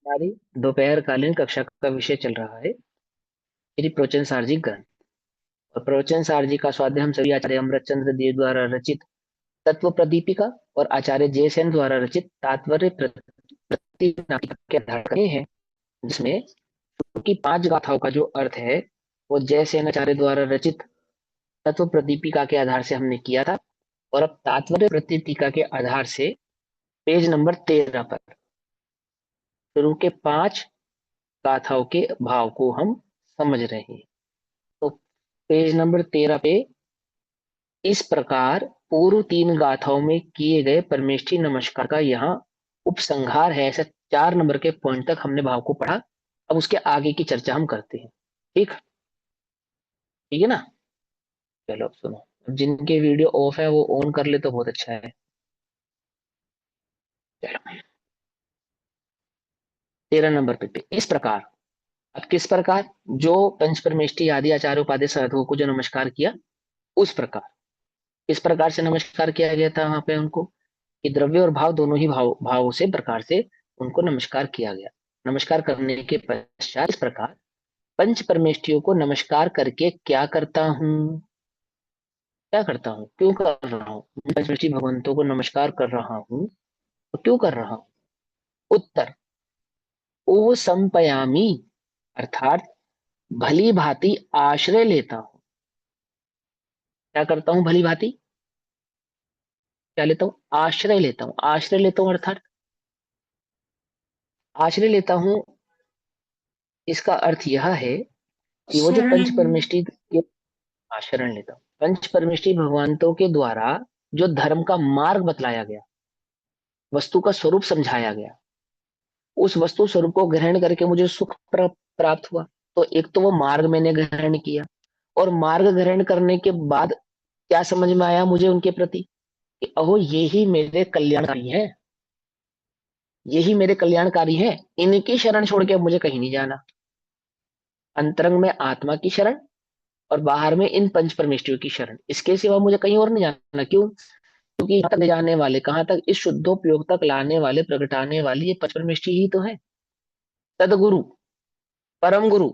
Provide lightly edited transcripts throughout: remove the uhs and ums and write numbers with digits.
हमारी दोपहरकालीन कक्षा का विषय चल रहा है श्री प्रोचन सारजी ग्रंथ। और प्रोचन सारजी का स्वाध्याय हम सभी आचार्य अमृतचंद्र देव द्वारा रचित तत्व प्रदीपिका और आचार्य जयसेन द्वारा रचित तात्पर्य प्रतिनाटिका के आधार पर हैं, जिसमें उनकी 5 गाथाओं का जो अर्थ है वो जयसेन आचार्य द्वारा रचित तत्व प्रदीपिका के आधार से हमने किया था। और अब तात्पर्य प्रतिटीका के आधार से पेज नंबर 13 पर शुरू के 5 गाथाओं के भाव को हम समझ रहे हैं। तो पेज नंबर 13 पे इस प्रकार पूर्व 3 गाथाओं में किए गए परमेष्ठी नमस्कार का यहाँ उपसंहार है। ऐसा 4 नंबर के पॉइंट तक हमने भाव को पढ़ा। अब उसके आगे की चर्चा हम करते हैं। ठीक ठीक है ना। चलो अब सुनो। अब जिनके वीडियो ऑफ है वो ऑन कर ले तो बहुत अच्छा है। चलो 13 नंबर पे इस प्रकार। अब किस प्रकार? जो पंच परमेष्ठी आदि आचार्य उपाध्याय साधुओं को जो नमस्कार किया उस प्रकार। इस प्रकार से नमस्कार किया गया था वहां पे उनको कि द्रव्य और भाव दोनों ही भाव से प्रकार से उनको नमस्कार किया गया। नमस्कार करने के पश्चात इस प्रकार पंच परमेष्ठियों को नमस्कार करके क्या करता हूँ, क्या करता हूँ, क्यों कर रहा हूँ? पंचमृष्टि भगवंतों को नमस्कार कर रहा हूँ तो क्यों कर रहा हूँ? उत्तर, ओ संपयामी, अर्थात भली भांति आश्रय लेता हूँ। क्या करता हूँ भली भांति? क्या लेता हूँ? आश्रय लेता हूँ। आश्रय लेता हूँ अर्थात आश्रय लेता हूँ। इसका अर्थ यह है कि वो जो पंच शरण। परमेष्टि के आचरण लेता हूँ, पंच परमेष्टि भगवंतों के द्वारा जो धर्म का मार्ग बतलाया गया, वस्तु का स्वरूप समझाया गया, उस वस्तु स्वरूप को ग्रहण करके मुझे सुख प्राप्त हुआ। तो एक तो वो मार्ग मैंने ग्रहण किया, और मार्ग ग्रहण करने के बाद क्या समझ में आया मुझे उनके प्रति कि अहो ये ही मेरे कल्याणकारी है, यही मेरे कल्याणकारी है। इनकी शरण छोड़ के अब मुझे कहीं नहीं जाना। अंतरंग में आत्मा की शरण और बाहर में इन पंच परमेष्ठियों की शरण, इसके सिवा मुझे कहीं और नहीं जाना। क्यों? क्योंकि यहाँ तक ले जाने वाले, कहाँ तक? इस शुद्धोपयोग तक लाने वाले, प्रगटाने वाली ये पंच परमेष्ठि ही तो है। सदगुरु, परम गुरु,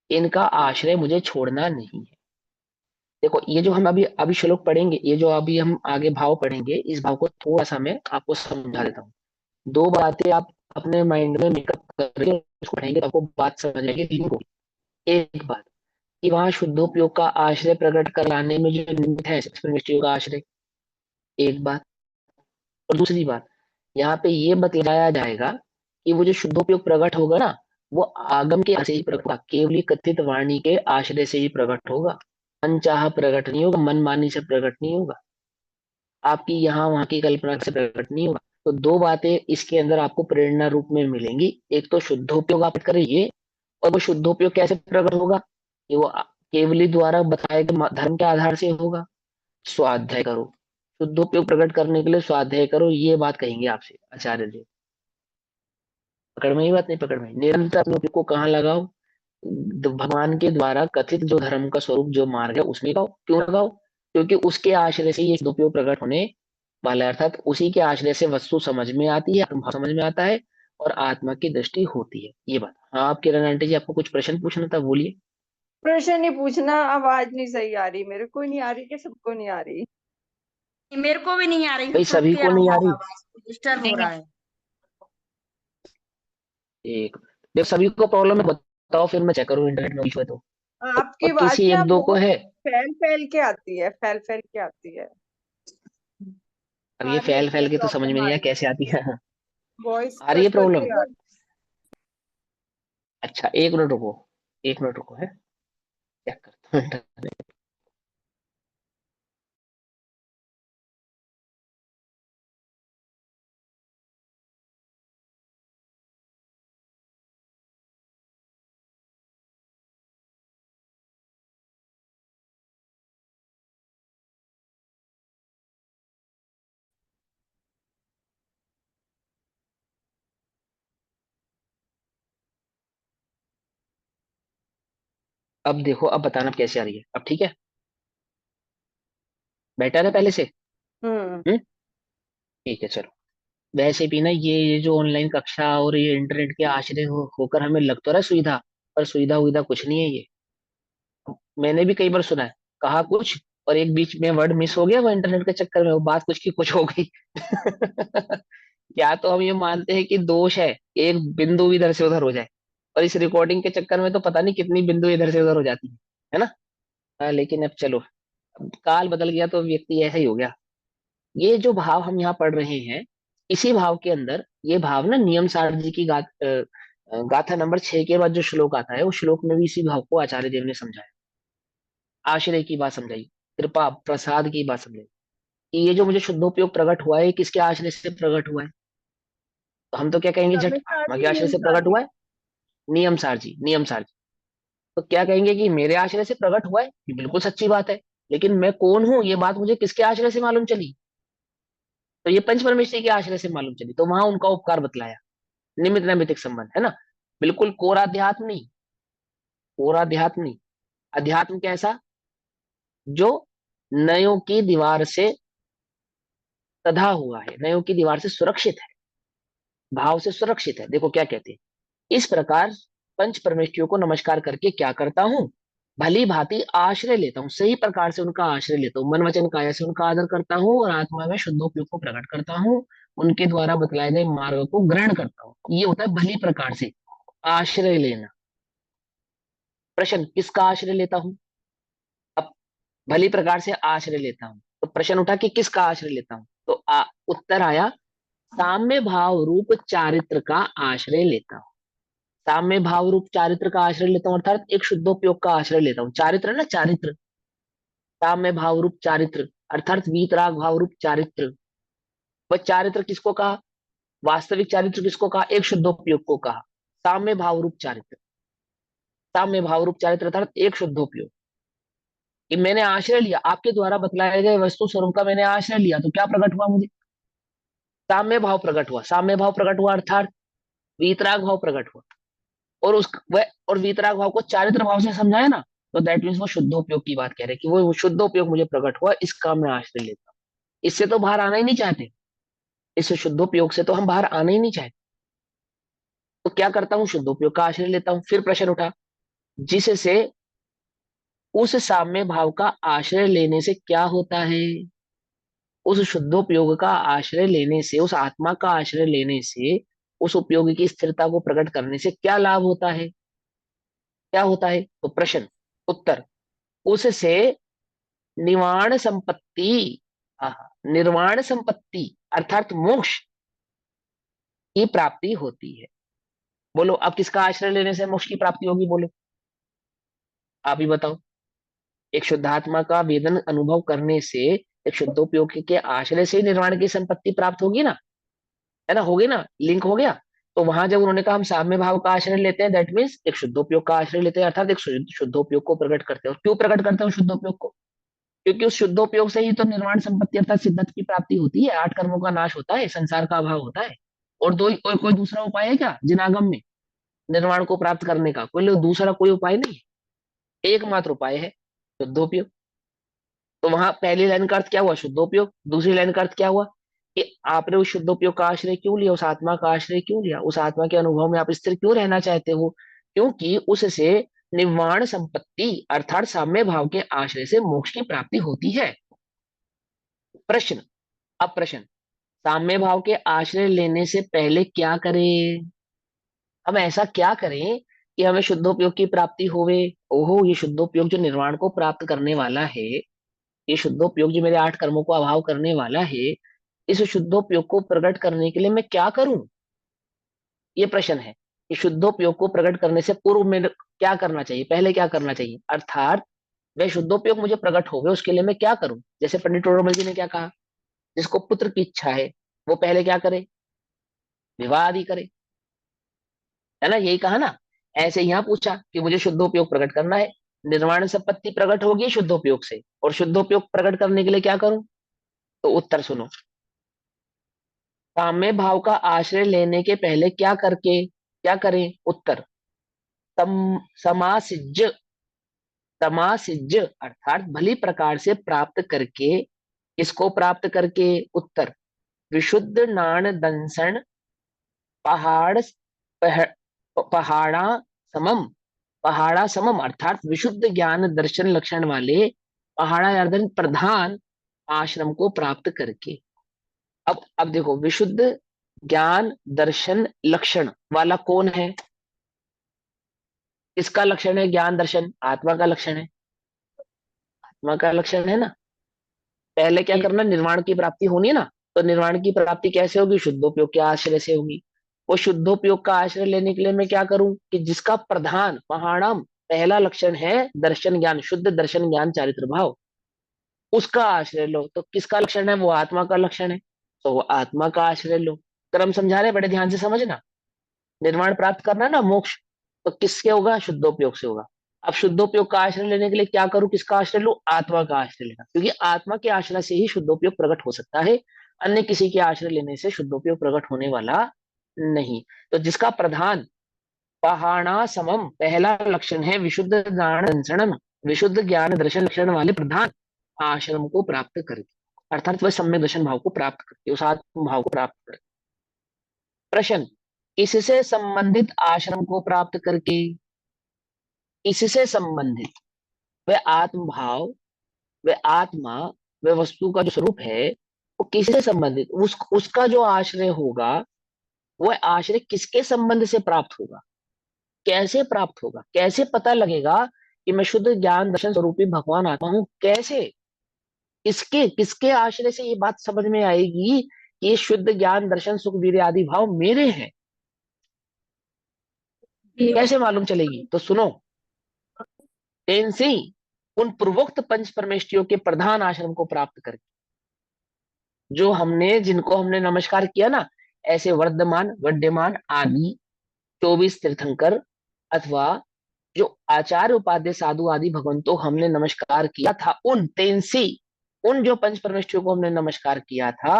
इनका आश्रय मुझे छोड़ना नहीं है। देखो ये जो हम अभी अभी श्लोक पढ़ेंगे, ये जो अभी हम आगे भाव पढ़ेंगे, इस भाव को थोड़ा सा मैं आपको समझा देता हूँ। 2 बातें आप अपने माइंड में मेकअप करके उसको पढ़ेंगे तो आपको बात समझ आएगी तीनों को। एक बात कि वहां शुद्धोपयोग का आश्रय प्रकट कराने में जो निमित्त है परमेष्ठियों का आश्रय, एक बात। और दूसरी बात, यहाँ पे ये बतलाया जाएगा कि वो जो शुद्धोपयोग प्रकट होगा ना, वो आगम के आश्रय से ही प्रकट होगा, केवली कथित वाणी के आश्रय से ही प्रकट होगा। अनचाहा प्रकट नहीं होगा, मनमानी से प्रकट नहीं होगा, आपकी यहाँ वहां की कल्पना से प्रकट नहीं होगा। तो 2 बातें इसके अंदर आपको प्रेरणा रूप में मिलेंगी। एक तो शुद्धोपयोग आप करेंगे, और वो शुद्धोपयोग कैसे प्रकट होगा कि वो केवली द्वारा बताए गए धर्म के आधार से होगा। स्वाध्याय करो, शुद्धोपयोग प्रकट करने के लिए स्वाध्याय करो, ये बात कहेंगे आपसे आचार्य जी। पकड़ में ही बात नहीं? पकड़ में निरंतर अपने उपयोग को कहाँ लगाओ? भगवान के द्वारा कथित जो धर्म का स्वरूप, जो मार्ग है, उसमें लगाओ। क्यों लगाओ? क्योंकि उसके आश्रय से ये शुद्धोपयोग प्रकट होने वाला है। अर्थात उसी के आश्रय से वस्तु समझ में आती है, अनुभव समझ में आता है, और आत्मा की दृष्टि होती है। ये बात। हाँ, आप किरण आंटी जी, आपको कुछ प्रश्न पूछना था, बोलिए। प्रश्न नहीं पूछना, आवाज नहीं सही आ रही, मेरे को नहीं आ रही कि सबको नहीं आ रही? मेरे को भी नहीं आ रही, भाई सभी सबके को आ नहीं रहा आ है, रही? आवाज डिस्टर्ब हो रहा है। एक, जब सभी को प्रॉब्लम है बताओ, फिर मैं चेक करूँ इंटरनेट में इशू है तो। आपकी और आवाज किसी ना एक दो को बहुत है। फैल फैल के आती है, फैल फैल के आती है। अब आ ये रही फैल है, फैल के तो समझ में प्रॉब्लम आ नहीं आया रही है, कैसे आती है। वॉइस आ रही है कट कट प्रॉब्लम? के आ रही अच्छा, 1 मिनट रुको, 1 मिनट रुको है, चेक करता हूँ internet। अब देखो, अब बताना अब कैसे आ रही है। अब ठीक है? बेटर है पहले से? है। हम्म। ठीक है चलो। वैसे भी ना ये जो ऑनलाइन कक्षा और ये इंटरनेट के आश्रय होकर हमें लग तो रहा है सुविधा, पर सुविधा उविधा कुछ नहीं है ये। मैंने भी कई बार सुना है, कहा कुछ और एक बीच में वर्ड मिस हो गया, वो इंटरनेट के चक्कर में वो बात कुछ की कुछ हो गई। या तो हम ये मानते हैं कि दोष है, एक बिंदु भी इधर से उधर हो जाए, और इस रिकॉर्डिंग के चक्कर में तो पता नहीं कितनी बिंदु इधर से उधर हो जाती है ना। लेकिन अब चलो, अब काल बदल गया तो व्यक्ति ऐसा ही हो गया। ये जो भाव हम यहाँ पढ़ रहे हैं, इसी भाव के अंदर ये भाव ना नियम सार जी की गाथा नंबर 6 के बाद जो श्लोक आता है, उस श्लोक में भी इसी भाव को आचार्य देव ने समझाया, आश्रय की बात समझाई, कृपा प्रसाद की बात समझाई, कि ये जो मुझे शुद्धोपयोग प्रकट हुआ है, ये किसके आश्रय से प्रकट हुआ है। तो हम तो क्या कहेंगे, झट समय आत्मा सारणी के आश्रय नियम से प्रकट सारणी। हुआ है, नियम सार जी, नियम सार जी। तो क्या कहेंगे कि मेरे आश्रय से प्रकट हुआ है, ये बिल्कुल सच्ची बात है, लेकिन मैं कौन हूं ये बात मुझे किसके आश्रय से मालूम चली। तो ये पंच परमेश्वरी के आश्रय से मालूम चली, तो वहां उनका उपकार बतलाया, निमित्त नैमित्तिक संबंध है ना। बिल्कुल कोरा अध्यात्म नहीं, कोरा अध्यात्म नहीं। अध्यात्म कैसा, जो नयों की दीवार से तधा हुआ है, नयों की दीवार से सुरक्षित है, भाव से सुरक्षित है। देखो क्या कहते हैं, इस प्रकार पंच परमेष्ठियों को नमस्कार करके क्या करता हूं, भली भांति आश्रय लेता हूँ, सही प्रकार से उनका आश्रय लेता हूँ, मन वचन काया से उनका आदर करता हूँ, और आत्मा में शुद्धोपयोग को प्रकट करता हूँ, उनके द्वारा बतलाए गए मार्ग को ग्रहण करता हूँ। ये होता है भली प्रकार से आश्रय लेना। प्रश्न, किसका आश्रय लेता हूं। अब भली प्रकार से आश्रय लेता हूं, तो प्रश्न उठा कि किसका आश्रय लेता हूं, तो उत्तर आया, साम्य भाव रूप चारित्र का आश्रय लेता हूं। साम्य भाव रूप चारित्र का आश्रय लेता हूं, अर्थात एक शुद्धोपयोग का आश्रय लेता हूं। चारित्र है ना, चारित्र, साम्य भाव रूप चारित्र, अर्थात वीतराग भाव रूप चारित्र। वह चारित्र किसको कहा, वास्तविक चारित्र किसको कहा, एक शुद्धोपयोग को कहा, साम्य भाव रूप चारित्र। साम्य भाव रूप चारित्र अर्थात एक शुद्धोपयोग, कि मैंने आश्रय लिया, आपके द्वारा बतलाए गए वस्तु स्वरूप का मैंने आश्रय लिया, तो क्या प्रकट हुआ मुझे, साम्य भाव प्रकट हुआ। साम्य भाव प्रकट हुआ अर्थात वीतराग भाव प्रकट हुआ, और उस वह और वीतराग भाव को चारित्र भाव से समझाया ना, तो दैट मीन्स वो शुद्धोपयोग की बात कह रहे हैं, कि वो शुद्धोपयोग मुझे प्रकट हुआ, इस काम में आश्रय लेता हूं। इससे तो बाहर आना ही नहीं चाहते, इस शुद्धोपयोग से तो हम बाहर आना ही नहीं चाहते। तो क्या करता हूँ, शुद्धोपयोग का आश्रय लेता हूँ। फिर प्रश्न उठा, जिससे उस साम्य भाव का आश्रय लेने से क्या होता है, उस शुद्धोपयोग का आश्रय लेने से, उस आत्मा का आश्रय लेने से, उस उपयोग की स्थिरता को प्रकट करने से क्या लाभ होता है, क्या होता है। तो प्रश्न, उत्तर, उससे निवाण संपत्ति, निर्वाण संपत्ति अर्थात मोक्ष की प्राप्ति होती है। बोलो अब किसका आश्रय लेने से मोक्ष की प्राप्ति होगी, बोलो आप ही बताओ। एक शुद्धात्मा का वेदन अनुभव करने से, एक शुद्धोपयोग के आश्रय से ही निर्वाण की संपत्ति प्राप्त होगी ना, है ना, होगी ना, लिंक हो गया। तो वहां जब उन्होंने कहा हम साम्य भाव का आश्रय लेते हैं, दैट मीन्स एक शुद्धोपयोग का आश्रय लेते हैं, अर्थात एक शुद्धोपयोग को प्रकट करते हैं। और क्यों प्रकट करते हैं शुद्धोपयोग को, क्योंकि उस शुद्धोपयोग से ही तो निर्वाण संपत्ति अर्थात सिद्धत की प्राप्ति होती है, 8 कर्मों का नाश होता है, संसार का अभाव होता है। और दो कोई दूसरा उपाय है क्या जिनागम में निर्वाण को प्राप्त करने का, कोई दूसरा कोई उपाय नहीं है, एकमात्र उपाय है शुद्धोपयोग। तो वहां पहली लाइन का अर्थ क्या हुआ, शुद्धोपयोग। दूसरी लाइन का अर्थ क्या हुआ, कि आपने उस शुद्धोपयोग का आश्रय क्यों लिया, उस आत्मा का आश्रय क्यों लिया, उस आत्मा के अनुभव में आप स्थिर क्यों रहना चाहते हो, क्योंकि उससे निर्वाण संपत्ति अर्थात साम्य भाव के आश्रय से मोक्ष की प्राप्ति होती है। प्रश्न, अब प्रश्न, साम्य भाव के आश्रय लेने से पहले क्या करें, हम ऐसा क्या करें कि हमें शुद्धोपयोग की प्राप्ति होवे। ओहो, ये शुद्धोपयोग जो निर्वाण को प्राप्त करने वाला है, ये शुद्धोपयोग जो मेरे 8 कर्मों को अभाव करने वाला है, इस शुद्धोपयोग को प्रकट करने के लिए मैं क्या करूं, ये प्रश्न है। कि शुद्धोपयोग को प्रकट करने से पूर्व में क्या करना चाहिए, पहले क्या करना चाहिए, अर्थात वह शुद्धोपयोग मुझे प्रकट हो गए, उसके लिए मैं क्या करूं। जैसे पंडित टोडरमल जी ने क्या कहा, जिसको पुत्र की इच्छा है वो पहले क्या करे, विवाह आदि करे, है ना, यही कहा ना। ऐसे यहाँ पूछा कि मुझे शुद्धोपयोग प्रकट करना है, निर्वाण संपत्ति प्रकट होगी शुद्धोपयोग से, और शुद्धोपयोग प्रकट करने के लिए क्या करूं। तो उत्तर सुनो, साम्य भाव का आश्रय लेने के पहले क्या करें। उत्तर, समासिज्ज, समासिज्ज अर्थात भली प्रकार से प्राप्त करके, किसको प्राप्त करके। उत्तर, विशुद्ध नाण दंसन पहाड़ पहाड़ा समम, पहाड़ा समम अर्थात विशुद्ध ज्ञान दर्शन लक्षण वाले पहाड़ा यार्दन प्रधान आश्रम को प्राप्त करके। अब देखो, विशुद्ध ज्ञान दर्शन लक्षण वाला कौन है? किसका लक्षण है ज्ञान दर्शन? आत्मा का लक्षण है, आत्मा का लक्षण है ना। पहले क्या करना, निर्वाण की प्राप्ति होनी है ना। तो निर्वाण की प्राप्ति कैसे होगी? शुद्धोपयोग के आश्रय से होगी। वो शुद्धोपयोग का आश्रय लेने के लिए मैं क्या करूं कि जिसका प्रधान पहाड़म पहला लक्षण है दर्शन ज्ञान, शुद्ध दर्शन ज्ञान चारित्र भाव, उसका आश्रय लो। तो किसका लक्षण है? वो आत्मा का लक्षण है, तो वो आत्मा का आश्रय लो। क्रम समझा रहे, बड़े ध्यान से समझना। निर्वाण प्राप्त करना ना, मोक्ष, तो किससे होगा? शुद्धोपयोग से होगा। अब शुद्धोपयोग का आश्रय लेने के लिए क्या करूं? किसका आश्रय लूं? आत्मा का आश्रय लेना, क्योंकि आत्मा के आश्रय से ही शुद्धोपयोग प्रकट हो सकता है, अन्य किसी के आश्रय लेने से शुद्धोपयोग प्रकट होने वाला नहीं। तो जिसका प्रधान पहाड़ा समम पहला लक्षण है विशुद्ध ज्ञान दर्शनम, विशुद्ध ज्ञान दर्शन लक्षण वाले प्रधान आश्रम को प्राप्त करके, अर्थात वह सम्यक दर्शन भाव को प्राप्त करके, उस आत्म भाव को प्राप्त करके। प्रश्न, इससे संबंधित आश्रम को प्राप्त करके, इससे संबंधित वह आत्म भाव, वह आत्मा, वह वस्तु का जो स्वरूप है, वो किससे संबंधित, उसका जो आश्रय होगा, वह आश्रय किसके संबंध से प्राप्त होगा? कैसे प्राप्त होगा? कैसे पता लगेगा कि मैं शुद्ध ज्ञान दर्शन स्वरूपी भगवान आत्मा हूं? कैसे, किसके किसके आश्रय से ये बात समझ में आएगी कि ये शुद्ध ज्ञान दर्शन सुख वीर्य आदि भाव मेरे हैं? कैसे मालूम चलेगी? तो सुनो, तेनसी उन पूर्वोक्त पंच परमेष्टियों के प्रधान आश्रम को प्राप्त करके, जो हमने, जिनको हमने नमस्कार किया ना, ऐसे वर्धमान वड्यमान आदि 24 तीर्थंकर, अथवा जो आचार्य उपाध्याय साधु आदि भगवंतों हमने नमस्कार किया था, उन तेनसी, उन जो पंच परमेष्टियों को हमने नमस्कार किया था,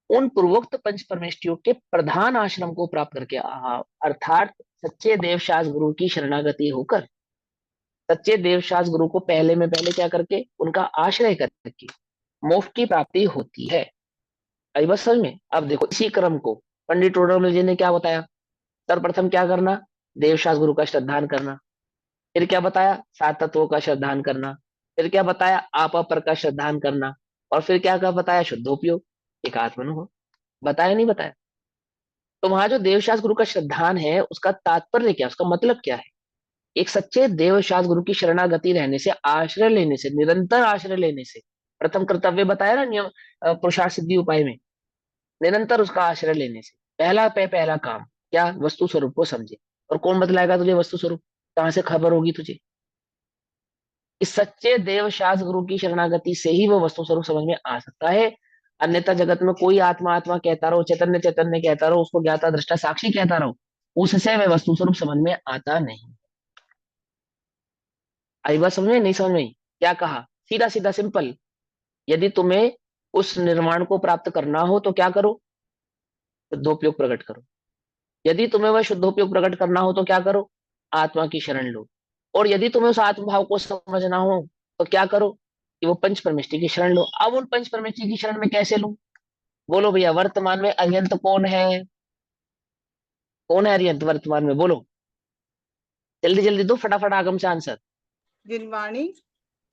उन पूर्वोक्त पंच परमेष्टियों के प्रधान आश्रम को प्राप्त करके, अर्थात सच्चे देवशास गुरु की शरणागति होकर, सच्चे देवशास गुरु को पहले में पहले क्या करके, उनका आश्रय करके मोक्ष की प्राप्ति होती है। आई बस समझ में? अब देखो, इसी क्रम को पंडित टोडरमल जी ने क्या बताया? सर्वप्रथम क्या करना? देवशास गुरु का श्रद्धान करना। फिर क्या बताया? सात तत्वों का श्रद्धान करना। फिर क्या बताया? आप पर का श्रद्धान करना। और फिर क्या क्या बताया? शुद्धोपयोग, एक आत्मनुभव। बताया नहीं बताया? तो वहां जो देवशास गुरु का श्रद्धान है, उसका तात्पर्य क्या, उसका मतलब क्या है? एक सच्चे देवशास गुरु की शरणागति रहने से, आश्रय लेने से, निरंतर आश्रय लेने से, प्रथम कर्तव्य बताया ना नियम पुरुषार्थ सिद्धि उपाय में, निरंतर उसका आश्रय लेने से पहला काम क्या? वस्तु स्वरूप को समझे। और कौन बतलाएगा तुझे वस्तु स्वरूप? कहां से खबर होगी तुझे? इस सच्चे देवशास गुरु की शरणागति से ही वो वस्तु स्वरूप समझ में आ सकता है। अन्यथा जगत में कोई आत्मा आत्मा कहता रहो, चैतन्य चैतन्य कहता रहो, उसको ज्ञाता दृष्टा साक्षी कहता रहो, उससे वह वस्तु स्वरूप समझ में आता नहीं। आई बात समझ में? नहीं समझ में? क्या कहा? सीधा सीधा सिंपल। यदि तुम्हें उस निर्माण को प्राप्त करना हो तो क्या करो? शुद्धोपयोग प्रकट करो। यदि तुम्हें वह शुद्धोपयोग प्रकट करना हो तो क्या करो? आत्मा की शरण लो। और यदि तुम्हें उस आत्मभाव को समझना हो तो क्या करो? कि वो पंच परमेष्टि की शरण लो। अब उन पंच परमेष्टि की शरण में कैसे लूं? बोलो भैया, वर्तमान में अरिहंत कौन है? कौन है अरिहंत वर्तमान में? बोलो जल्दी जल्दी, दो फटाफट आगम से आंसर। जिनवाणी,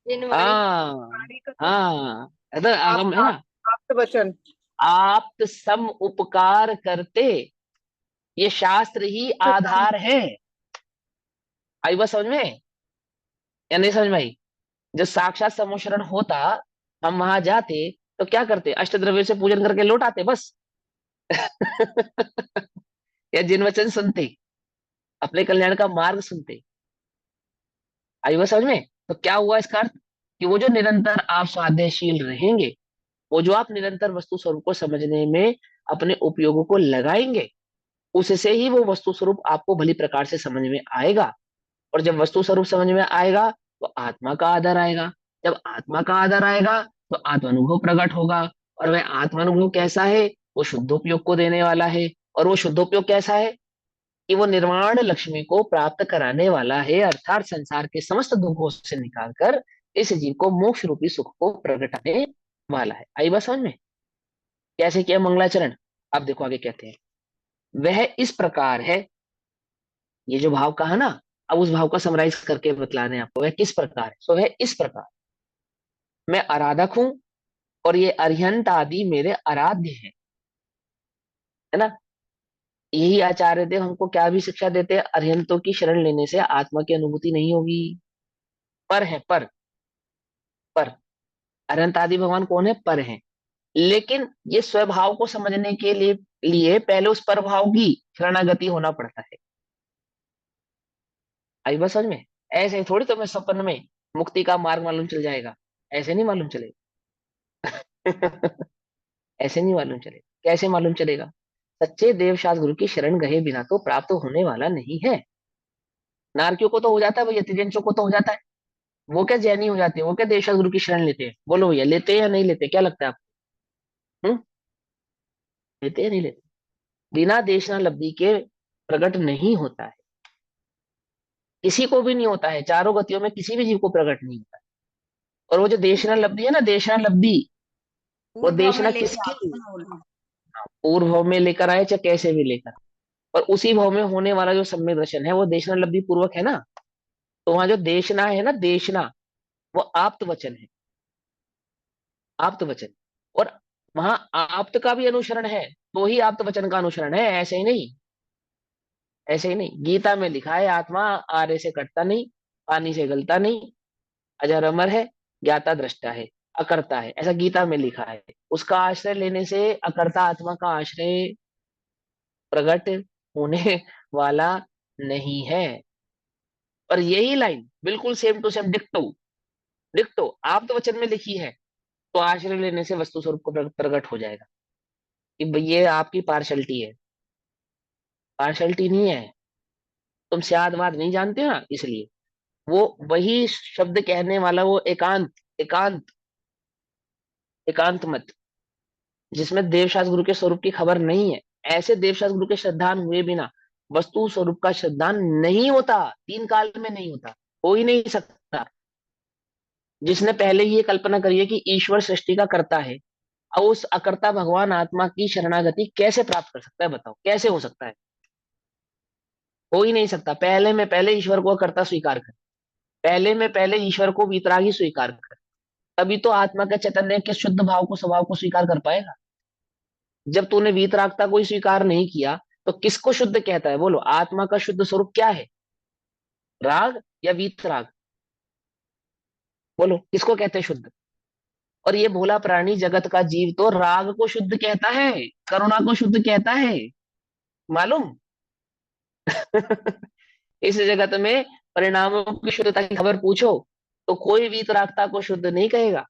हाँ, वाणी का हाँ, इधर आगम है ना। आप्त वचन। आप सम उपकार करते, ये शास्त्र ही आधार है। आई बात समझ में या नहीं समझ में आई? जब साक्षात सम्मोचन होता, हम वहां जाते तो क्या करते? अष्टद्रव्य से पूजन करके लौट आते बस। या जिन वचन सुनते, अपने कल्याण का मार्ग सुनते। आई बात समझ में? तो क्या हुआ इसका अर्थ? कि वो जो निरंतर आप स्वाध्यायशील रहेंगे, वो जो आप निरंतर वस्तु स्वरूप को समझने में अपने उपयोगों को लगाएंगे, उससे ही वो वस्तु स्वरूप आपको भली प्रकार से समझ में आएगा। और जब वस्तु स्वरूप समझ में आएगा तो आत्मा का आदर आएगा। जब आत्मा का आदर आएगा तो आत्मानुभव प्रकट होगा। और वह आत्मानुभव कैसा है? वो शुद्धोपयोग को देने वाला है। और वो शुद्धोपयोग कैसा है? कि वो निर्वाण लक्ष्मी को प्राप्त कराने वाला है, अर्थात संसार के समस्त दुखों से निकालकर इस जीव को मोक्ष रूपी सुख को प्रगटाने वाला है। आई बात समझ में? कैसे किया मंगलाचरण? अब देखो आगे कहते हैं, वह इस प्रकार है। ये जो भाव कहा ना, अब उस भाव का समराइज करके बतला रहे हैं आपको, वह किस प्रकार है। तो वह इस प्रकार, मैं आराधक हूं और ये अरिहंत आदि मेरे आराध्य हैं, है ना। यही आचार्य देव हमको क्या भी शिक्षा देते हैं, अरिहंतों की शरण लेने से आत्मा की अनुभूति नहीं होगी। पर है, पर अरिहंत आदि भगवान कौन है? पर है। लेकिन ये स्वभाव को समझने के लिए पहले उस पर भाव की शरणागति होना पड़ता है। आई बात समझ में? ऐसे ही थोड़ी तो मैं सपन में मुक्ति का मार्ग मालूम चल जाएगा, ऐसे नहीं मालूम चलेगा। ऐसे नहीं मालूम चलेगा। कैसे मालूम चलेगा? सच्चे देव शास्त्र गुरु की शरण गए बिना तो प्राप्त होने वाला नहीं है। नारकियों को तो हो जाता है भैया, त्रिजंचों को तो हो जाता है। वो क्या जैनी हो जाते हैं, वो क्या देव शास्त्र गुरु की शरण लेते हैं? बोलो भैया, लेते हैं या नहीं लेते, क्या लगता है आपको? लेते हैं नहीं लेते? बिना देशना लब्धि के प्रकट नहीं होता है, किसी को भी नहीं होता है, चारों गतियों में किसी भी जीव को प्रकट नहीं होता है। और वो जो देशना लब्धि है ना, देशना लब्धि, वो पूर्व में देशना लेके किसकी? आता ना बोलना। पूर्व भाव में लेकर आए चाहे कैसे भी लेकर, और उसी भाव में होने वाला जो सम्यक दर्शन है वो देशना लब्धि पूर्वक है ना। तो वहां जो देशना है ना, देशना, वो आप्त वचन है, आप्त वचन। और वहां आप्त का भी अनुसरण है, तो ही आप्त वचन का अनुसरण है, ऐसे ही नहीं। ऐसे ही नहीं, गीता में लिखा है आत्मा आर्य से कटता नहीं, पानी से गलता नहीं, अजर अमर है, ज्ञाता दृष्टा है, अकर्ता है, ऐसा गीता में लिखा है। उसका आश्रय लेने से अकर्ता आत्मा का आश्रय प्रकट होने वाला नहीं है। और यही लाइन बिल्कुल सेम टू सेम डिक्टो, डिक्टो आप तो वचन में लिखी है, तो आश्रय लेने से वस्तु स्वरूप को प्रकट हो जाएगा कि भाई ये आपकी पार्शलिटी है। पार्शलिटी नहीं है, तुम स्यादवाद नहीं जानते हो ना, इसलिए। वो वही शब्द कहने वाला, वो एकांत, एकांत, एकांत मत, जिसमें देवशास्त्र गुरु के स्वरूप की खबर नहीं है। ऐसे देवशास्त्र गुरु के श्रद्धान हुए बिना वस्तु स्वरूप का श्रद्धान नहीं होता, तीन काल में नहीं होता, हो ही नहीं सकता। जिसने पहले ही ये कल्पना करी है कि ईश्वर सृष्टि का कर्ता है, अब उस अकर्ता भगवान आत्मा की शरणागति कैसे प्राप्त कर सकता है? बताओ कैसे हो सकता है? हो ही नहीं सकता। पहले में पहले ईश्वर को कर्ता स्वीकार कर, पहले में पहले ईश्वर को वितरागी स्वीकार कर, तभी तो आत्मा के चैतन्य के शुद्ध भाव को, स्वभाव को स्वीकार कर पाएगा। जब तूने वीतरागता को ही स्वीकार नहीं किया, तो किसको शुद्ध कहता है? बोलो, आत्मा का शुद्ध स्वरूप क्या है? राग या वीतराग? बोलो किसको कहते हैं शुद्ध? और ये भोला प्राणी जगत का जीव तो राग को शुद्ध कहता है, करुणा को शुद्ध कहता है, मालूम? इस जगत में परिणामों की शुद्धता की खबर पूछो तो कोई वीतरागता को शुद्ध नहीं कहेगा।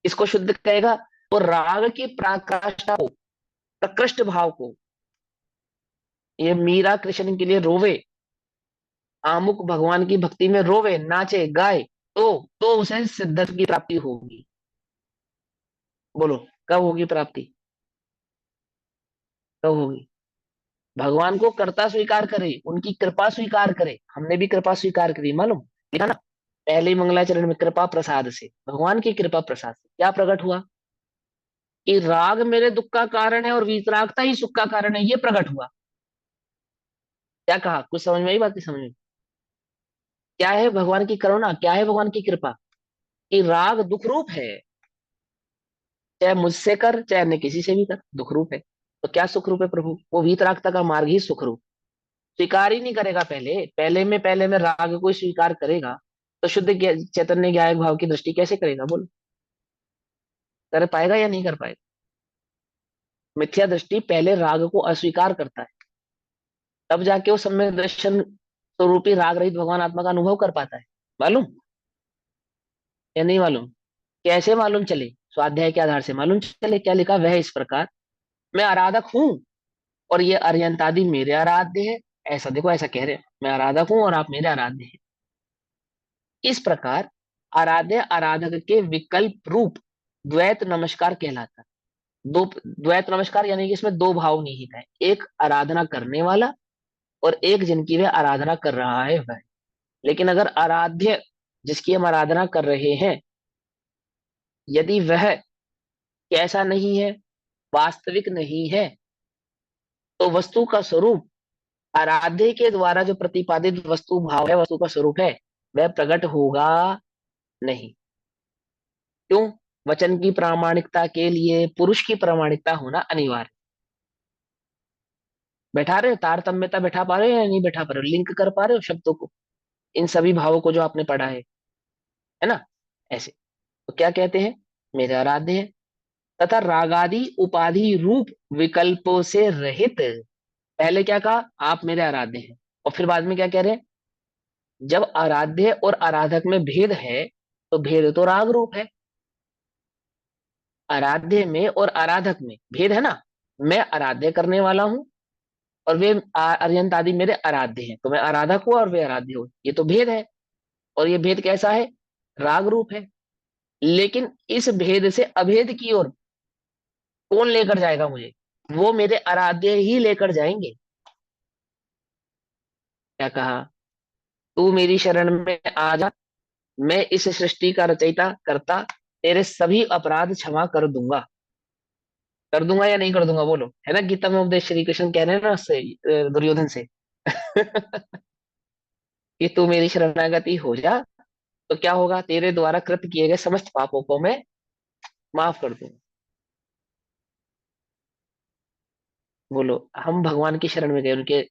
इसको शुद्ध कहेगा तो राग की पराकाष्ठा को, प्रकृष्ट भाव को। ये मीरा कृष्ण के लिए रोवे, आमुक भगवान की भक्ति में रोवे, नाचे गाए, तो उसे सिद्धत्व की प्राप्ति होगी। बोलो कब होगी प्राप्ति? कब होगी? भगवान को कर्ता स्वीकार करे, उनकी कृपा स्वीकार करे। हमने भी कृपा स्वीकार करी, मालूम? लिखा ना पहले ही मंगलाचरण में, कृपा प्रसाद से, भगवान की कृपा प्रसाद से क्या प्रकट हुआ? कि राग मेरे दुख का कारण है और वितरागता ही सुख का कारण है, ये प्रकट हुआ। क्या कहा? कुछ समझ में आई? बात की समझ में? क्या है भगवान की करुणा, क्या है भगवान की कृपा? कि राग दुख रूप है, चाहे मुझसे कर चाहे अन्य किसी से भी कर, दुख रूप है। तो क्या सुख रूप है प्रभु? वो वीतरागता का मार्ग ही सुख रूप। स्वीकार ही नहीं करेगा, पहले में राग को ही स्वीकार करेगा, तो शुद्ध चैतन्य ज्ञायक भाव की दृष्टि कैसे करेगा? बोलो कर पाएगा या नहीं कर पाएगा? मिथ्या दृष्टि पहले राग को अस्वीकार करता है, तब जाके वो सम्यक दर्शन स्वरूपी राग रहित भगवान आत्मा का अनुभव कर पाता है। मालूम या नहीं मालूम? कैसे मालूम चले? स्वाध्याय के आधार से मालूम चले। क्या लिखा? वह इस प्रकार, मैं आराधक हूं और ये अर्यंतादि मेरे आराध्य है। ऐसा देखो, ऐसा कह रहे हैं, मैं आराधक हूं और आप मेरे आराध्य हैं। इस प्रकार आराध्य आराधक के विकल्प रूप द्वैत नमस्कार कहलाता है। दो द्वैत नमस्कार यानी कि इसमें दो भाव निहित है, एक आराधना करने वाला और एक जिनकी वह आराधना कर रहा है वह। लेकिन अगर आराध्य जिसकी हम आराधना कर रहे हैं, यदि वह कैसा नहीं है, वास्तविक नहीं है, तो वस्तु का स्वरूप आराध्य के द्वारा जो प्रतिपादित वस्तु भाव है, वस्तु का स्वरूप है, वह प्रकट होगा नहीं। क्यों? वचन की प्रामाणिकता के लिए पुरुष की प्रामाणिकता होना अनिवार्य। बैठा रहे हो? तारतम्यता बैठा पा रहे हो या नहीं बैठा पा रहे हो? लिंक कर पा रहे हो शब्दों को, इन सभी भावों को जो आपने पढ़ा है ना? ऐसे तो क्या कहते हैं? मेरे आराध्य है, तथा रागादि उपाधि रूप विकल्पों से रहित। पहले क्या कहा? आप मेरे आराध्य हैं, और फिर बाद में क्या कह रहे हैं? जब आराध्य और आराधक में भेद है, तो भेद तो राग रूप है। आराध्य में और आराधक में भेद है ना। मैं आराध्य करने वाला हूं, और वे अर्यंत आदि मेरे आराध्य हैं, तो मैं आराधक हूं और वे आराध्य हो, ये तो भेद है। और ये भेद कैसा है? राग रूप है। लेकिन इस भेद से अभेद की ओर कौन लेकर जाएगा मुझे? वो मेरे आराध्य ही लेकर जाएंगे। क्या कहा? तू मेरी शरण में आ जा, मैं इस सृष्टि का रचयिता करता तेरे सभी अपराध क्षमा कर दूंगा या नहीं कर दूंगा? बोलो, है ना? गीता में उपदेश श्री कृष्ण कह रहे हैं ना उससे, दुर्योधन से कि तू मेरी शरणागति हो जा, तो क्या होगा? तेरे द्वारा कृत किए गए समस्त पापों को मैं माफ कर दूंगा। बोलो, हम भगवान की शरण में गए, उनके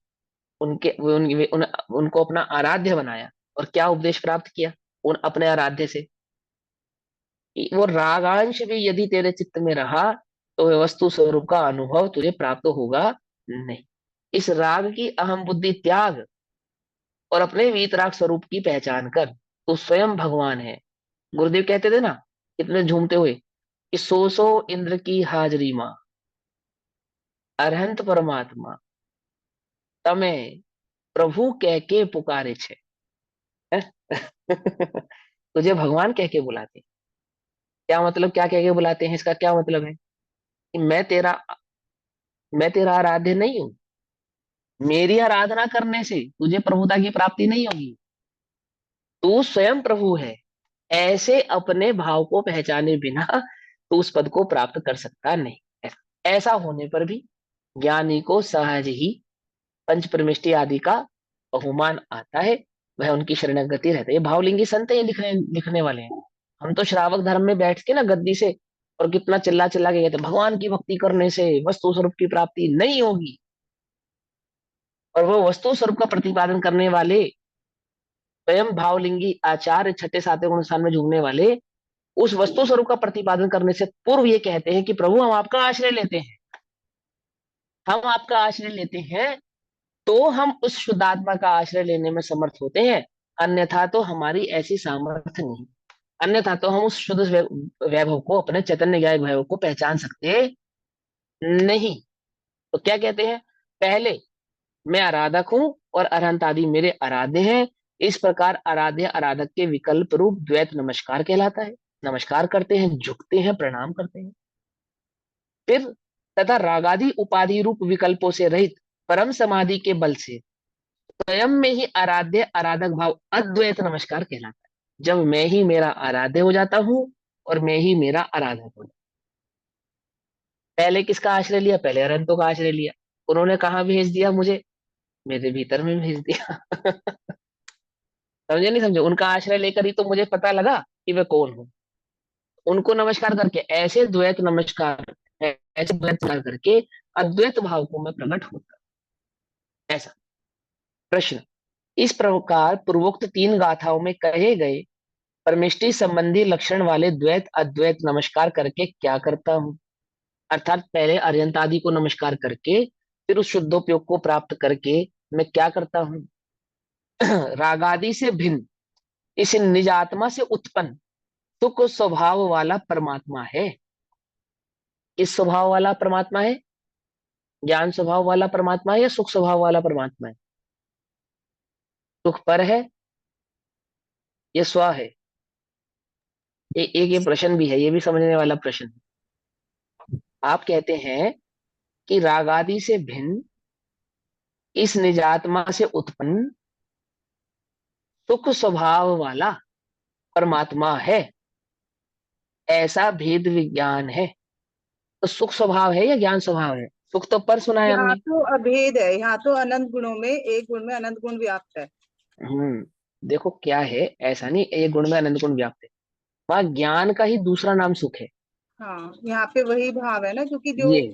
उनके उनको अपना आराध्य बनाया, और क्या उपदेश प्राप्त किया उन अपने आराध्य से? कि वो रागांश भी यदि तेरे चित्त में रहा, तो वे वस्तु स्वरूप का अनुभव तुझे प्राप्त होगा नहीं। इस राग की अहम बुद्धि त्याग, और अपने वीतराग स्वरूप की पहचान कर, तू स्वयं भगवान है। गुरुदेव कहते थे ना, कितने झूमते हुए, कि सो इंद्र की हाजरी मां, अरहंत परमात्मा तमे प्रभु कह के पुकारे छे। हैं? तुझे भगवान कह के बुलाते हैं। क्या मतलब? क्या कह के बुलाते हैं? इसका क्या मतलब है? कि मैं तेरा आराध्य नहीं हूं। मेरी आराधना करने से तुझे प्रभुता की प्राप्ति नहीं होगी। तू स्वयं प्रभु है। ऐसे अपने भाव को पहचाने बिना तू उस पद को प्राप्त कर सकता नहीं। ऐसा होने पर भी ज्ञानी को सहज ही पंच परमेष्टि आदि का बहुमान आता है, वह उनकी शरणागति रहता है। ये भावलिंगी संत है, ये लिखने लिखने वाले हैं। हम तो श्रावक धर्म में बैठ के ना गद्दी से और कितना चिल्ला चिल्ला के कहते हैं, भगवान की भक्ति करने से वस्तु स्वरूप की प्राप्ति नहीं होगी। और वो वस्तु स्वरूप का प्रतिपादन करने वाले स्वयं भावलिंगी आचार्य छठे सातवें गुण स्थान में झूमने वाले, उस वस्तु स्वरूप का प्रतिपादन करने से पूर्व ये कहते हैं कि प्रभु हम आपका आश्रय लेते हैं, हम आपका आश्रय लेते हैं, तो हम उस शुद्धात्मा का आश्रय लेने में समर्थ होते हैं। अन्यथा तो हमारी ऐसी सामर्थ्य नहीं। अन्यथा तो हम उस शुद्ध वैभव को, अपने चैतन्य ज्ञायक वैभव को पहचान सकते नहीं। तो क्या कहते हैं? पहले मैं आराधक हूं और अरहंत आदि मेरे आराध्य हैं। इस प्रकार आराध्य आराधक के विकल्प रूप द्वैत नमस्कार कहलाता है। नमस्कार करते हैं, झुकते हैं, प्रणाम करते हैं। फिर तथा रागादि उपाधि रूप विकल्पों से रहित परम समाधि के बल से स्वयं में ही आराध्य आराधक भाव अद्वैत नमस्कार कहलाता है। जब मैं ही मेरा आराध्य हो जाता हूं और मैं ही मेरा आराधक हो जाता हूं। पहले किसका आश्रय लिया? पहले अरहंतों का आश्रय लिया। उन्होंने कहा भेज दिया मुझे? मेरे भीतर में भेज दिया। समझे नहीं समझे? उनका आश्रय लेकर ही तो मुझे पता लगा कि मैं कौन हूँ। उनको नमस्कार करके ऐसे द्वैत नमस्कार, ऐसे द्वैत नमस्कार करके अद्वैत भाव को मैं प्रकट होता। ऐसा प्रश्न। इस प्रकार पूर्वोक्त तीन गाथाओं में कहे गए परमिष्टि संबंधी लक्षण वाले द्वैत अद्वैत नमस्कार करके क्या करता हूँ? अर्थात पहले अर्यंत आदि को नमस्कार करके फिर उस शुद्धोपयोग को प्राप्त करके मैं क्या करता हूँ? रागादि से भिन्न इस निज आत्मा से उत्पन्न सुख स्वभाव वाला परमात्मा है। किस स्वभाव वाला परमात्मा है? ज्ञान स्वभाव वाला परमात्मा है या सुख स्वभाव वाला परमात्मा है? सुख पर है या स्व है? एक ये प्रश्न भी है, ये भी समझने वाला प्रश्न है। आप कहते हैं कि रागादि से भिन्न इस निजात्मा से उत्पन्न सुख स्वभाव वाला परमात्मा है, ऐसा भेद विज्ञान है। तो सुख स्वभाव है या ज्ञान स्वभाव है? सुख तो पर सुना है यहाँ हमने। तो अभेद है, यहाँ तो अनंत गुणों में एक गुण में अनंत गुण व्याप्त है। देखो क्या है, ऐसा नहीं एक गुण में अनंत गुण व्याप्त है, वहां ज्ञान का ही दूसरा नाम सुख है। हाँ, यहाँ पे वही भाव है ना, क्योंकि जो ये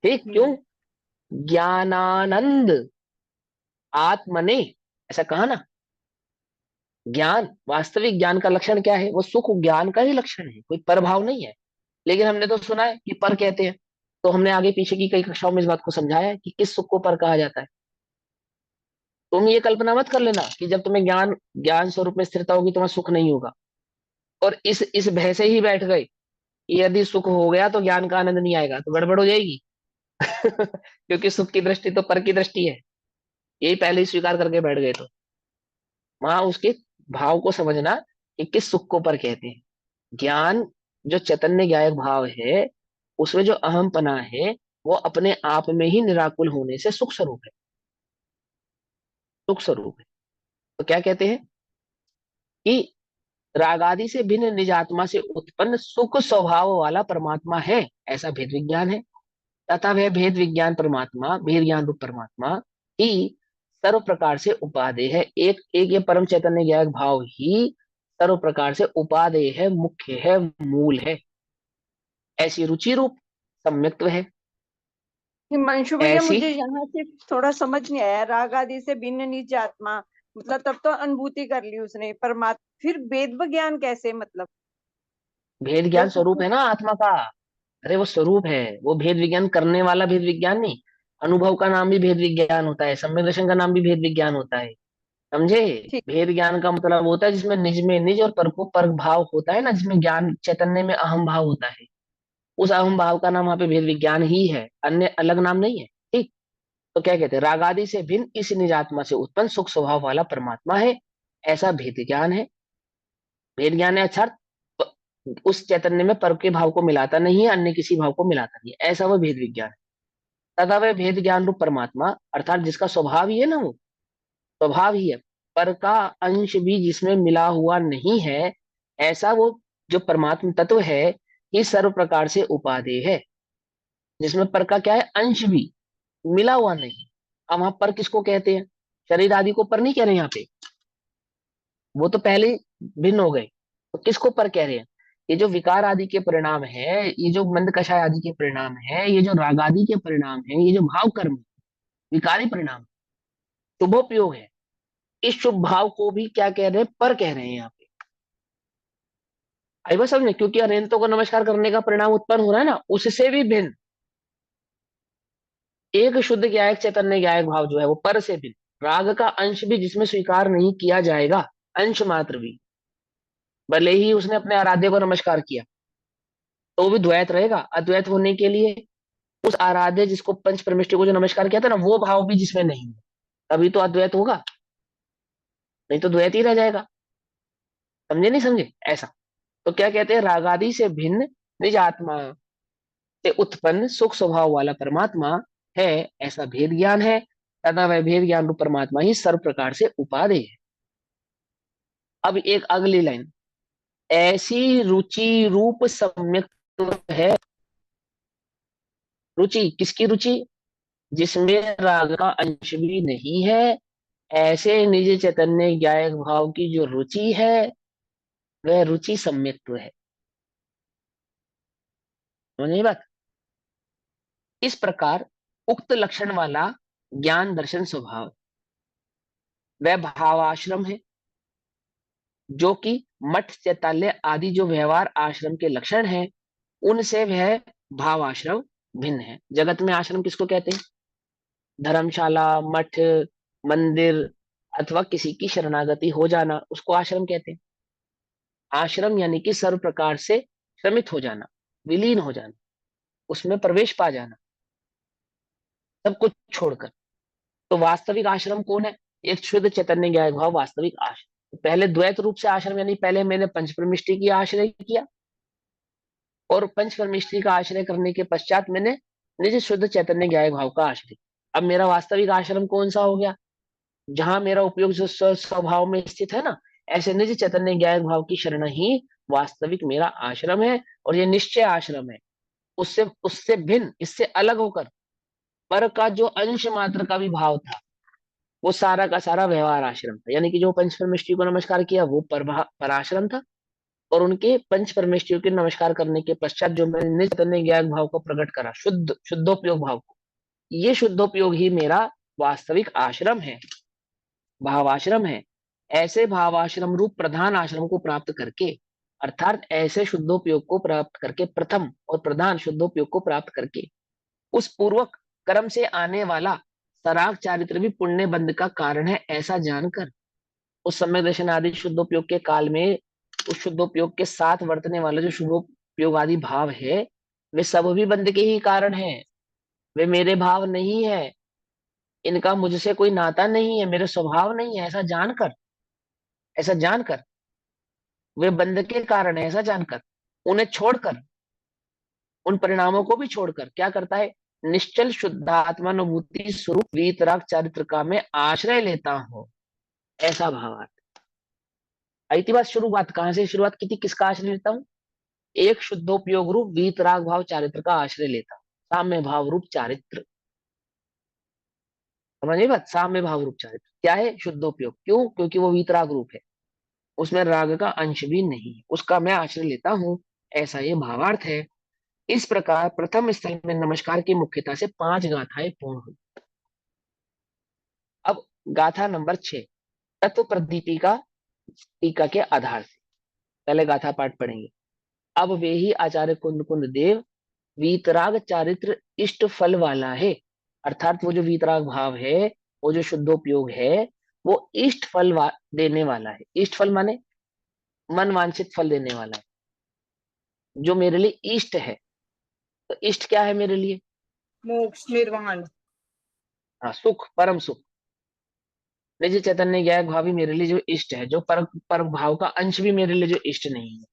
ठीक क्यों? हम्म ज्ञानानंद आत्मने, ऐसा कहा ना। ज्ञान, वास्तविक ज्ञान का लक्षण क्या है? वो सुख ज्ञान का ही लक्षण है, कोई परभाव नहीं है। लेकिन हमने तो सुना है कि पर कहते हैं, तो हमने आगे पीछे की कई कक्षाओं में इस बात को समझाया है कि किस सुख को पर कहा जाता है। तुम ये कल्पना मत कर लेना कि जब तुम्हें ज्ञान ज्ञान स्वरूप में स्थिरता होगी तुम्हें सुख नहीं होगा, और इस भय से ही बैठ गए कि यदि सुख हो गया तो ज्ञान का आनंद नहीं आएगा, तो गड़बड़ हो जाएगी। क्योंकि सुख की दृष्टि तो पर की दृष्टि है, यही पहले ही स्वीकार करके बैठ गए। तो वहां उसके भाव को समझना कि किस सुख को पर कहते हैं। ज्ञान जो चैतन्य ज्ञायक भाव है, उसमें जो अहमपना है, वो अपने आप में ही निराकुल होने से सुख स्वरूप है। सुख स्वरूप है। तो क्या कहते हैं कि रागादि से भिन्न निज आत्मा से उत्पन्न सुख स्वभाव वाला परमात्मा है, ऐसा भेद विज्ञान है। तथा वह भेद विज्ञान परमात्मा, भेद ज्ञान रूप परमात्मा ही सर्व प्रकार से उपादेय है। एक एक ये परम चैतन्य ज्ञायक भाव ही सर्व प्रकार से उपादेय है, मुख्य है, मूल है। ऐसी रुचि रूप सम्यक्त्व है। हिमांशु भैया, ऐसी मुझे यहाँ से थोड़ा समझ नहीं आया। राग आदि से भिन्न निज आत्मा, मतलब तब तो अनुभूति कर ली उसने परमात्मा, फिर वेद ज्ञान कैसे? मतलब भेद वो ज्ञान सुख स्वरूप है ना आत्मा का। अरे वो स्वरूप है, वो भेद विज्ञान करने वाला भेद विज्ञान नहीं। अनुभव का नाम भी भेद विज्ञान होता है, सम्यक दर्शन का नाम भी भेद विज्ञान होता है। समझे? ठीक। भेद ज्ञान का मतलब होता है जिसमें निज में निज और पर को पर भाव होता है ना, जिसमें ज्ञान चैतन्य में अहम भाव होता है। उस अहम भाव का नाम वहां पे भेद विज्ञान ही है, अन्य अलग नाम नहीं है। ठीक। तो क्या कहते हैं, रागादि से भिन्न इस निजात्मा से उत्पन्न सुख स्वभाव वाला परमात्मा है, ऐसा भेद ज्ञान है। भेद ज्ञान है अर्थात उस चैतन्य में पर के भाव को मिलाता नहीं है, अन्य किसी भाव को मिलाता नहीं है, ऐसा वह भेद विज्ञान है। तथा वह भेद ज्ञान रूप परमात्मा अर्थात जिसका स्वभाव ही है ना, वो स्वभाव ही है, पर का अंश भी जिसमें मिला हुआ नहीं है, ऐसा वो जो परमात्म तत्व है, ये सर्व प्रकार से उपादेय है, जिसमें पर का क्या है, अंश भी मिला हुआ नहीं। अब वहां पर किसको कहते हैं? शरीर आदि को पर नहीं कह रहे यहाँ पे, वो तो पहले ही भिन्न हो गए। तो किसको पर कह रहे हैं? ये जो विकार आदि के परिणाम है, ये जो मंद कषाय आदि के परिणाम है, ये जो राग आदि के परिणाम है, ये जो भाव कर्म है, विकारी परिणाम, शुभोपयोग है, इस शुभ भाव को भी क्या कह रहे हैं, पर कह रहे हैं यहाँ पे। आई बात समझ में? क्योंकि अनंतों को नमस्कार करने का परिणाम उत्पन्न हो रहा है ना, उससे भी भिन्न एक शुद्ध ज्ञायक चैतन्य ज्ञायक भाव जो है वो पर से भिन्न, राग का अंश भी जिसमें स्वीकार नहीं किया जाएगा, अंश मात्र भी, भले ही उसने अपने आराध्य को नमस्कार किया, तो वो भी द्वैत रहेगा। अद्वैत होने के लिए उस आराध्य जिसको पंच परमेष्टि को जो नमस्कार किया था ना, वो भाव भी जिसमें नहीं है, तभी तो अद्वैत होगा, नहीं तो द्वैत ही रह जाएगा। समझे नहीं समझे? ऐसा। तो क्या कहते हैं, रागादि से भिन्न निज आत्मा से उत्पन्न सुख स्वभाव वाला परमात्मा है, ऐसा भेद ज्ञान है। तथा वह भेद ज्ञान रूप परमात्मा ही सर्व प्रकार से उपादेय है। अब एक अगली लाइन, ऐसी रुचि रूप सम्यक है। रुचि किसकी रुचि? जिसमें राग का अंश भी नहीं है, ऐसे निज चैतन्य ज्ञायक भाव की जो रुचि है, वह रुचि सम्यक्त्व है। समझे बात? इस प्रकार उक्त लक्षण वाला ज्ञान दर्शन स्वभाव वह भावाश्रम है, जो कि मठ चैताल्य आदि जो व्यवहार आश्रम के लक्षण हैं, उनसे वह भावाश्रम भिन्न है। जगत में आश्रम किसको कहते हैं? धर्मशाला, मठ, मंदिर अथवा किसी की शरणागति हो जाना, उसको आश्रम कहते हैं। आश्रम यानी कि सर्व प्रकार से श्रमित हो जाना, विलीन हो जाना, उसमें प्रवेश पा जाना, सब कुछ छोड़कर। तो वास्तविक आश्रम कौन है? एक शुद्ध चैतन्य ज्ञान भाव वास्तविक आश्रम। पहले द्वैत रूप से आश्रम, यानी पहले मैंने पंचप्रमिष्टि की आश्रय किया, और पंचपरमेष्ठी का आश्रय करने के पश्चात मैंने निज शुद्ध चैतन्य ज्ञाय भाव का आश्रय। अब मेरा वास्तविक आश्रम कौन सा हो गया? जहां मेरा उपयोग जो स्वभाव में स्थित है ना, ऐसे निज चैतन्य ज्ञाय भाव की शरण ही वास्तविक मेरा आश्रम है, और ये निश्चय आश्रम है। उससे उससे भिन्न, इससे अलग होकर पर का जो अंश मात्र का भी भाव था, वो सारा का सारा व्यवहार आश्रम था। यानी कि जो पंच परमेष्ठी को नमस्कार किया वो पराश्रम था, और उनके पंच परमेष्ठियों के नमस्कार करने के पश्चात जो मैंने निज चैतन्य ज्ञान भाव को प्रकट करा, शुद्धोपयोग भाव को, ये शुद्धोपयोग ही मेरा वास्तविक आश्रम है, भावाश्रम है। ऐसे भावाश्रम रूप प्रधान आश्रम को प्राप्त करके, अर्थात ऐसे शुद्धोपयोग को प्राप्त करके, प्रथम और प्रधान शुद्धोपयोग को प्राप्त करके, उस पूर्वक कर्म से आने वाला सराग चारित्र भी पुण्य बंध का कारण है, ऐसा जानकर उस सम्यक दर्शन आदि शुद्धोपयोग के काल में उस शुद्धोपयोग के साथ वर्तने वाला जो शुभोपयोग आदि भाव है, वे सब भी बंध के ही कारण है, वे मेरे भाव नहीं है, इनका मुझसे कोई नाता नहीं है, मेरे स्वभाव नहीं है, ऐसा जानकर वे बंध के कारण है, ऐसा जानकर उन्हें छोड़कर, उन परिणामों को भी छोड़कर क्या करता है, निश्चल शुद्धात्मानुभूति स्वरूप वीतराग चारित्र का मैं आश्रय लेता हूं, ऐसा भावार्थ। आई थी बात, शुरुआत कहां से शुरुआत की थी, किसका आश्रय लेता हूं, एक शुद्धोपयोग रूप वीतराग भाव चारित्र का आश्रय लेता हूं, साम्य भाव रूप चारित्र। समझिए बात, साम्य भाव रूप चारित्र क्या है, शुद्धोपयोग, क्यों, क्योंकि वो वीतराग रूप है, उसमें राग का अंश भी नहीं है, उसका मैं आश्रय लेता हूं, ऐसा ये भावार्थ है। इस प्रकार प्रथम स्थल में नमस्कार की मुख्यता से 5 गाथाएं पूर्ण हुई। अब गाथा नंबर 6, तत्व प्रदीपिका टीका के आधार से पहले गाथा पाठ पढ़ेंगे। अब वे ही आचार्य कुंद कुंद देव वीतराग चारित्र इष्ट फल वाला है, अर्थात वो जो वीतराग भाव है, वो जो शुद्धोपयोग है, वो इष्ट फल देने वाला है। इष्ट फल माने मन वांछित फल देने वाला है, जो मेरे लिए इष्ट है। तो इष्ट क्या है मेरे लिए, मोक्ष निर्वाण। हाँ, सुख, परम सुख। निज चैतन्य ज्ञायक भाव भी मेरे लिए जो इष्ट है, जो पर भाव का अंश भी मेरे लिए जो इष्ट नहीं है।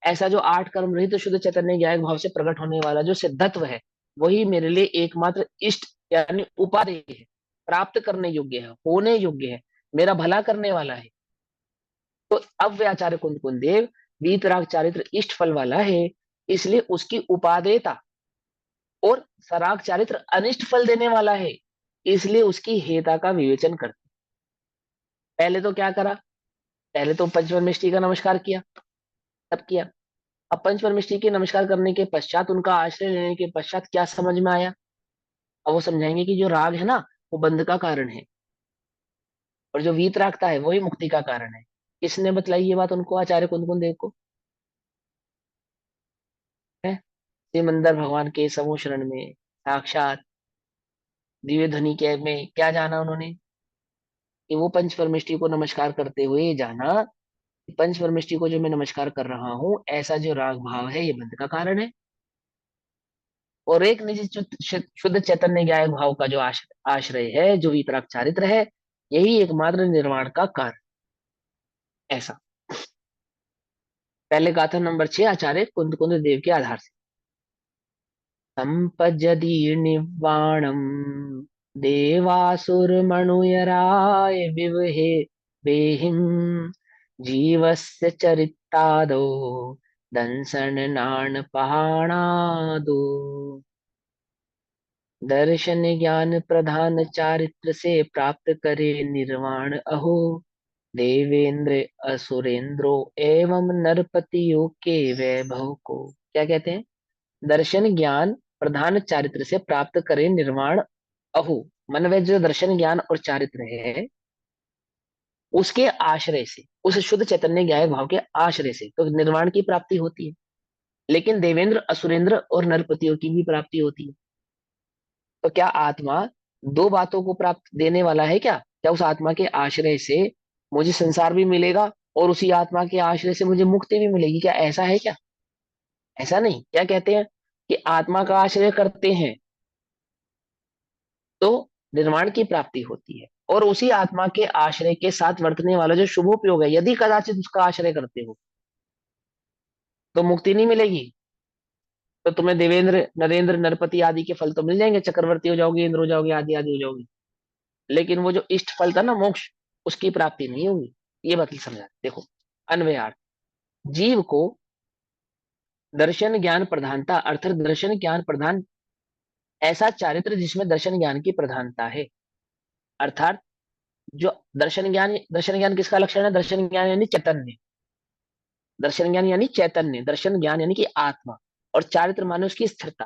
ऐसा जो 8 कर्म रहित तो शुद्ध चैतन्य ज्ञायक भाव से प्रकट होने वाला जो सिद्धत्व है, वही मेरे लिए एकमात्र इष्ट यानी उपादेय है, प्राप्त करने योग्य है, होने योग्य है, मेरा भला करने वाला है। तो अब वे आचार्य कुंद कुंद देव वीतराग चारित्र इष्ट फल वाला है, इसलिए उसकी उपादेयता, और सराग चारित्र अनिष्ट फल देने वाला है, इसलिए उसकी हेता का विवेचन करते। पहले तो क्या करा, पहले तो पंचपरमेष्ठी का नमस्कार किया, तब किया। अब पंचपरमेष्ठी के नमस्कार करने के पश्चात, उनका आश्रय लेने के पश्चात क्या समझ में आया, अब वो समझाएंगे कि जो राग है ना, वो बंध का कारण है, और जो वीत रागता है वही मुक्ति का कारण है। किसने बतलाई ये बात उनको, आचार्य कुंद कुंद देव को है, सिमंदर भगवान के समूह शरण में साक्षात दिव्य ध्वनि के में क्या जाना उन्होंने, कि वो पंच परमेष्ठी को नमस्कार करते हुए जाना, पंच परमेष्ठी को जो मैं नमस्कार कर रहा हूं, ऐसा जो राग भाव है ये बंध का कारण है, और एक निजी शुद्ध चैतन्य ज्ञायक भाव का जो आश्रय है, जो वितराग चारित्र है, यही एकमात्र निर्माण का कारण, ऐसा। पहले गाथा नंबर 6 आचार्य कुंद कुंद देव के आधार से। संपजदि निर्वाणम देवासुर मणुयराय विवहे बेहिम जीवस्य चरितादो दंसन नाण पहाणादो। दर्शन ज्ञान प्रधान चारित्र से प्राप्त करे निर्वाण अहो, देवेंद्र असुरेंद्रो एवं नरपतियों के वैभव को। क्या कहते हैं, दर्शन ज्ञान प्रधान चारित्र से प्राप्त करे निर्वाण अहो, मन में जो दर्शन ज्ञान और चारित्र है, उसके आश्रय से, उस शुद्ध चैतन्य ज्ञायक भाव के आश्रय से तो निर्वाण की प्राप्ति होती है, लेकिन देवेंद्र असुरेंद्र और नरपतियों की भी प्राप्ति होती है। तो क्या आत्मा दो बातों को प्राप्त देने वाला है क्या, क्या उस आत्मा के आश्रय से मुझे संसार भी मिलेगा, और उसी आत्मा के आश्रय से मुझे मुक्ति भी मिलेगी, क्या ऐसा है क्या, ऐसा नहीं। क्या कहते हैं कि आत्मा का आश्रय करते हैं तो निर्वाण की प्राप्ति होती है, और उसी आत्मा के आश्रय के साथ वर्तने वाला जो शुभोपयोग है, यदि कदाचित उसका आश्रय करते हो तो मुक्ति नहीं मिलेगी। तो तुम्हें देवेंद्र नरेंद्र नरपति आदि के फल तो मिल जाएंगे, चक्रवर्ती हो जाओगे, इंद्र हो जाओगे, आदि आदि हो जाओगे, लेकिन वो जो इष्ट फल था ना, मोक्ष, उसकी प्राप्ति नहीं होगी। ये बात समझा, देखो अन्वयार्थ, जीव को दर्शन ज्ञान प्रधानता अर्थात दर्शन ज्ञान प्रधान ऐसा चारित्र जिसमें दर्शन ज्ञान की प्रधानता है। अर्थात जो दर्शन ज्ञान किसका लक्षण है? दर्शन ज्ञान यानी चैतन्य, दर्शन ज्ञान यानी चैतन्य, दर्शन ज्ञान यानी कि आत्मा, और चारित्र माने उसकी स्थिरता।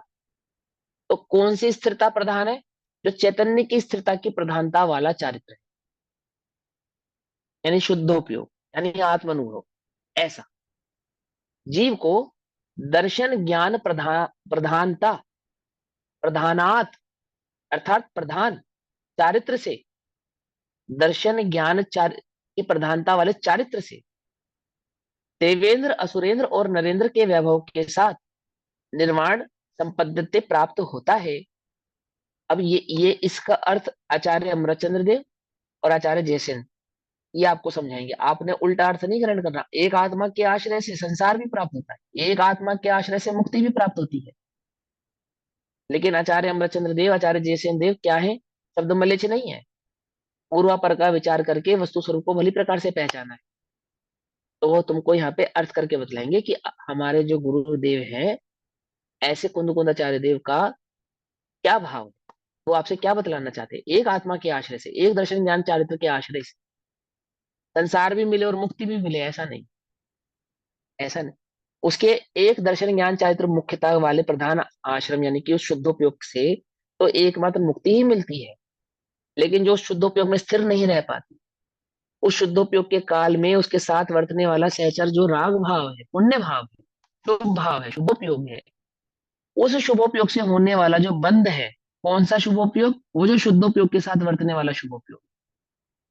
तो कौन सी स्थिरता प्रधान है? जो चैतन्य की स्थिरता की प्रधानता वाला चारित्र है, यानी शुद्धोपयोग यानी आत्मानुभव। ऐसा जीव को दर्शन ज्ञान प्रधानता प्रधानात अर्थात प्रधान चारित्र से, दर्शन ज्ञान की प्रधानता वाले चारित्र से देवेंद्र असुरेंद्र और नरेंद्र के वैभव के साथ निर्वाण संपद्यते प्राप्त होता है। अब ये इसका अर्थ आचार्य अमरचंद्र देव और आचार्य जयसेन ये आपको समझाएंगे। आपने उल्टा अर्थ नहीं ग्रहण करना। एक आत्मा के आश्रय से संसार भी प्राप्त होता है, एक आत्मा के आश्रय से मुक्ति भी प्राप्त होती है। लेकिन आचार्य अमरचंद्र देव आचार्य जयसेन देव क्या है? शब्द मलेच्छ नहीं है। पूर्वापर का विचार करके वस्तु स्वरूप को भली प्रकार से पहचाना है। तो वो तुमको यहाँ पे अर्थ करके बतलाएंगे कि हमारे जो गुरुदेव हैं ऐसे कुंद कुंदाचार्य देव का क्या भाव है, वो आपसे क्या बतलाना चाहते हैं। एक आत्मा के आश्रय से, एक दर्शन ज्ञान चारित्र के आश्रय से संसार भी मिले और मुक्ति भी मिले, ऐसा नहीं, ऐसा नहीं। उसके एक दर्शन ज्ञान चारित्र मुख्यता वाले प्रधान आश्रम यानी कि उस शुद्धोपयोग से तो एकमात्र मुक्ति ही मिलती है। लेकिन जो शुद्धोपयोग में स्थिर नहीं रह पाती, उस शुद्धोपयोग के काल में उसके साथ वर्तने वाला सहचर जो राग भाव है, पुण्य भाव है, शुभ भाव है, शुभोपयोग है, उस शुभोपयोग से होने वाला जो बंध है, कौन सा शुभोपयोग? वो जो शुद्धोपयोग के साथ वर्तने वाला शुभोपयोग,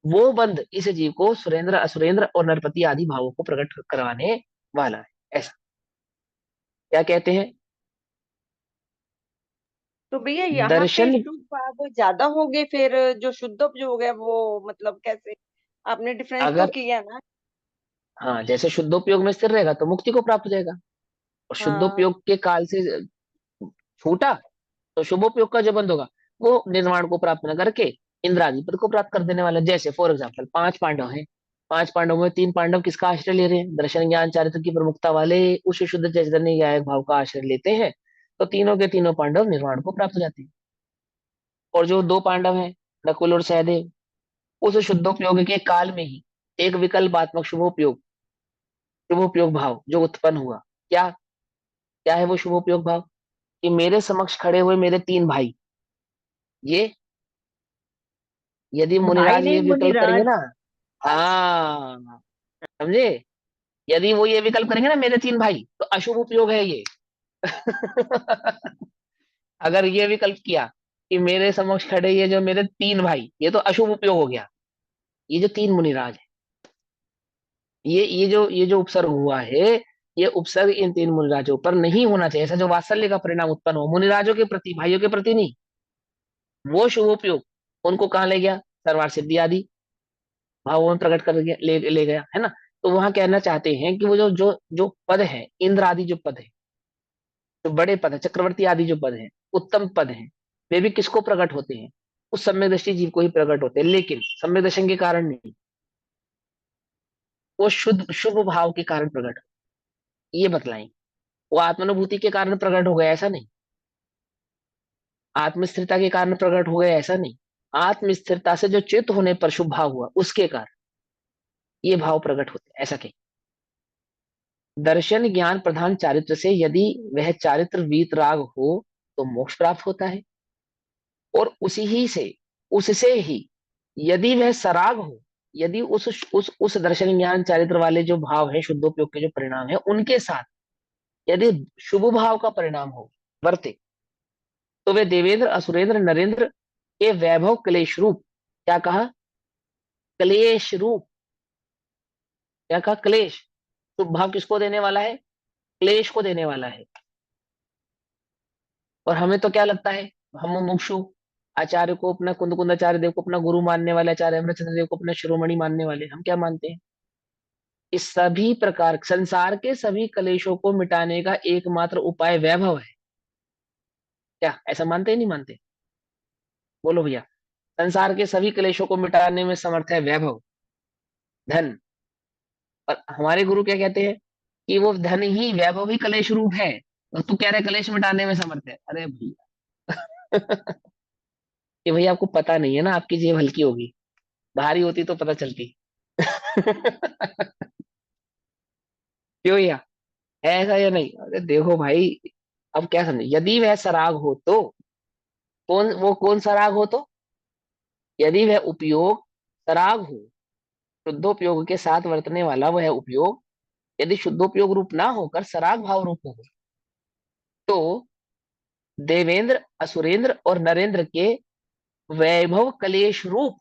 वो बंध इस जीव को सुरेंद्र असुरेंद्र और नरपति आदि भावों को प्रकट करवाने वाला है। ऐसा क्या कहते हैं? तो भैया यहाँ पे दर्शन शुभ भाव ज्यादा हो गए, फिर जो शुद्ध जो हो गया वो मतलब कैसे? आपने डिफरेंस तो अगर किया ना। हाँ, जैसे शुद्धोपयोग में स्थिर रहेगा तो मुक्ति को प्राप्त हो जाएगा, और हाँ। शुद्धोपयोग के काल से छूटा तो शुभोपयोग का जो बंद होगा वो निर्वाण को प्राप्त न करके इंद्रादि पद को प्राप्त कर देने वाला। जैसे फॉर एग्जाम्पल 5 पांडव हैं, 5 पांडवों में 3 पांडव किसका आश्रय ले रहे हैं? दर्शन ज्ञान चारित्र की प्रमुखता वाले उस शुद्ध चैतन्य गायक भाव का आश्रय लेते हैं, तो तीनों के तीनों पांडव निर्वाण को प्राप्त हो जाते हैं। और जो 2 पांडव हैं, नकुल और सहदेव, उस शुद्धोपयोग के काल में ही एक विकल्पात्मक शुभोपयोग भाव जो उत्पन्न हुआ, क्या क्या है वो शुभोपयोग भाव? कि मेरे समक्ष खड़े हुए मेरे 3 भाई, ये यदि भाई मुनिराज नहीं, ये विकल्प करेंगे मुनिराज। ना, हाँ समझे, यदि वो ये विकल्प करेंगे ना मेरे 3 भाई, तो अशुभ उपयोग है ये। अगर ये विकल्प किया कि मेरे समक्ष खड़े ये जो मेरे 3 भाई, ये तो अशुभ उपयोग हो गया। ये जो 3 मुनिराज है, ये जो उपसर्ग हुआ है, ये उपसर्ग इन 3 मुनिराजों पर नहीं होना चाहिए। ऐसा जो वात्सल्य का परिणाम उत्पन्न हो मुनिराजों के प्रति, भाइयों के प्रति नहीं, वो शुभोपयोग उनको कहाँ ले गया? सर्वार सिद्धि आदि भावों में प्रकट कर गया, ले गया, है ना। तो वहां कहना चाहते हैं कि वो जो जो जो पद है, इंद्र आदि जो पद है, जो बड़े पद है, चक्रवर्ती आदि जो पद है, उत्तम पद है, वे भी किसको प्रकट होते हैं? उस सम्यक दृष्टि जीव को ही प्रकट होते हैं, लेकिन सम्यक दर्शन के कारण नहीं, वो शुद्ध शुभ भाव के कारण प्रकट हो, ये बतलाएं। वो आत्मानुभूति के कारण प्रकट हो गए, ऐसा नहीं। आत्मस्थिरता के कारण प्रकट हो गए, ऐसा नहीं। आत्मस्थिरता से जो चित्त होने पर शुभ भाव हुआ, उसके कारण ये भाव प्रकट होते हैं, ऐसा कहीं। दर्शन ज्ञान प्रधान चारित्र से यदि वह चारित्र वीतराग हो तो मोक्ष प्राप्त होता है, और उसी ही से उससे ही यदि वह सराग हो, यदि उस दर्शन ज्ञान चारित्र वाले जो भाव है, शुद्धोपयोग के जो परिणाम है, उनके साथ यदि शुभ भाव का परिणाम हो वर्ते, तो वे देवेंद्र असुरेंद्र नरेंद्र के वैभव क्लेश रूप, क्या कहा? क्लेश रूप, क्या कहा? क्लेश। शुभ भाव किसको देने वाला है? क्लेश को देने वाला है। और हमें तो क्या लगता है, हम मुमुक्षु आचार्य को अपना कुंद कुंदाचार्य देव को अपना गुरु मानने वाले, आचार्य अमरचंद्र देव को अपना शिरोमणि मानने वाले, हम क्या मानते हैं? इस सभी प्रकार संसार के सभी कलेशों को मिटाने का एकमात्र उपाय वैभव है। क्या ऐसा मानते हैं, नहीं मानते? बोलो भैया। संसार के सभी कलेशों को मिटाने में समर्थ है वैभव, धन। और हमारे गुरु क्या कहते हैं? कि वो धन ही वैभव ही कलेश रूप है, और तू कह रहे कलेश मिटाने में समर्थ है। अरे भैया ये भैया आपको पता नहीं है ना, आपकी जेब हल्की होगी, भारी होती तो पता चलती। क्यों भैया, है ऐसा या नहीं? अरे देखो भाई, अब क्या समझे, यदि वह सराग हो तो कौन सराग हो तो, यदि वह उपयोग सराग हो, शुद्धोपयोग के साथ वर्तने वाला वह उपयोग यदि शुद्धोपयोग रूप ना होकर सराग भाव रूप हो, तो देवेंद्र असुरेंद्र और नरेंद्र के वैभव कलेश रूप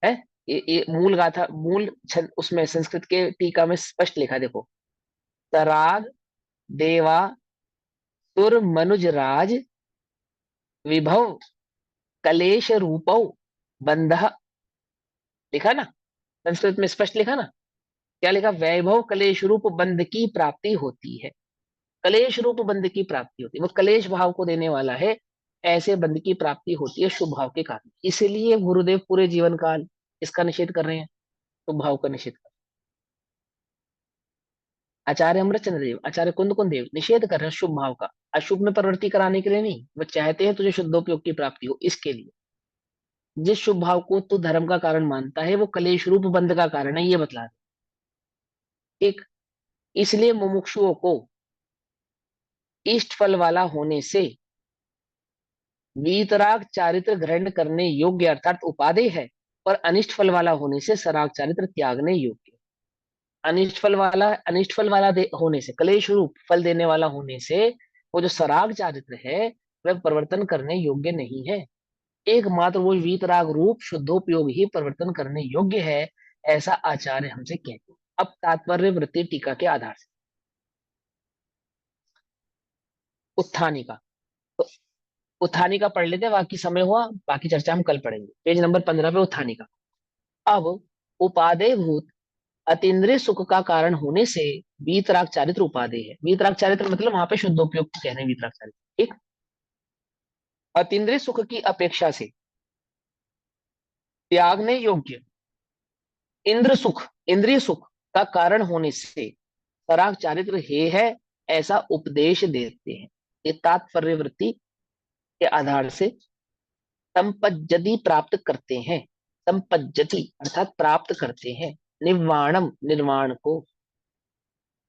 है। ये मूल गाथा, मूल छंद उसमें संस्कृत के टीका में स्पष्ट लिखा है, देखो। सराग देवा सुर मनुज राज विभव कलेश रूपौ बंध, लिखा ना, संस्कृत में स्पष्ट लिखा ना। क्या लिखा? वैभव कलेश रूप बंध की प्राप्ति होती है। कलेश रूप बंध की प्राप्ति होती है, वो कलेश भाव को देने वाला है, ऐसे बंध की प्राप्ति होती है शुभ भाव के कारण। इसलिए गुरुदेव पूरे जीवन काल इसका निषेध कर रहे हैं, शुभ भाव का निषेध कर। आचार्य अमृतचंद्र देव, आचार्य कुंद कुंद देव निषेध कर रहे हैं शुभ भाव का, अशुभ में प्रवृत्ति कराने के लिए नहीं, वो चाहते हैं तुझे शुद्धोपयोग की प्राप्ति हो, इसके लिए। जिस शुभ भाव को तू धर्म का कारण मानता है वो कलेश रूप बंध का कारण है, ये बतला रहे। ठीक, इसलिए मुमुक्षुओं को इष्ट फल वाला होने से वीतराग चारित्र ग्रहण करने योग्य अर्थात उपादेय है, और अनिष्ट फल वाला होने से सराग चारित्र त्यागने योग्य। अनिष्ट फल वाला होने से, कलेश रूप फल देने वाला होने से, वो जो सराग चारित्र है वह परिवर्तन करने योग्य नहीं है। एकमात्र वो वीतराग रूप शुद्धोपयोग ही परिवर्तन करने योग्य है, ऐसा आचार्य हमसे कहते हैं। अब तात्पर्य वृत्ति टीका के आधार से उत्थानी का, तो उत्थानी का पढ़ लेते हैं, बाकी समय हुआ, बाकी चर्चा हम कल पढ़ेंगे। पेज नंबर 15 पे उत्थानी का। अब उपादेय भूत अतीन्द्रिय सुख का कारण होने से वीतराग चारित्र उपादेय है। वीतराग चारित्र मतलब वहां पे शुद्धोपयोग को कह रहे हैं, वीतराग चारित्र। ठीक, अतीन्द्रिय सुख की अपेक्षा से त्यागने योग्य इंद्र सुख, इंद्रिय सुख का कारण होने से सराग चारित्र हे है, ऐसा उपदेश देते हैं। ये तात्पर्य वृत्ति के आधार से संपज्जति प्राप्त करते हैं। संपज्जति अर्थात प्राप्त करते हैं, निवाणम निर्वाण को,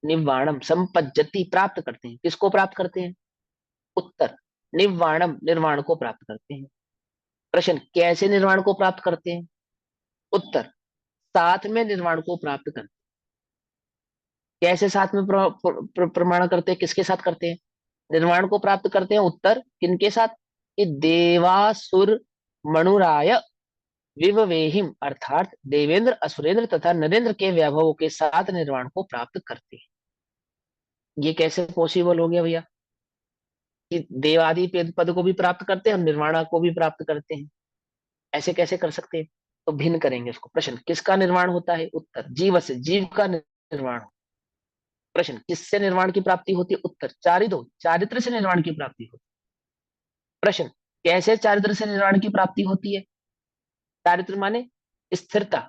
निवाणम संपज्जति प्राप्त करते हैं। किसको प्राप्त करते हैं? उत्तर, निवाणम निर्वाण को प्राप्त करते हैं। प्रश्न, कैसे निर्वाण को प्राप्त करते हैं? उत्तर, साथ में निर्वाण को प्राप्त करते हैं। कैसे साथ में प्रमाण करते हैं, किसके साथ करते हैं निर्वाण को प्राप्त करते हैं? उत्तर, किनके साथ? कि देवासुर मणुराय विववेहिम अर्थात देवेंद्र असुरेंद्र तथा नरेंद्र के वैभवों के साथ निर्वाण को प्राप्त करते हैं। ये कैसे पॉसिबल हो गया भैया कि देवादि पद को भी प्राप्त करते हैं और निर्वाणा को भी प्राप्त करते हैं? ऐसे कैसे कर सकते हैं? तो भिन्न करेंगे उसको। प्रश्न, किसका निर्माण होता है? उत्तर, जीव से, जीव का निर्माण। प्रश्न, किससे निर्वाण की प्राप्ति होती है? उत्तर, चारित्र से निर्वाण की प्राप्ति होती है। प्रश्न, कैसे चारित्र से निर्वाण की प्राप्ति होती है? चारित्र माने स्थिरता,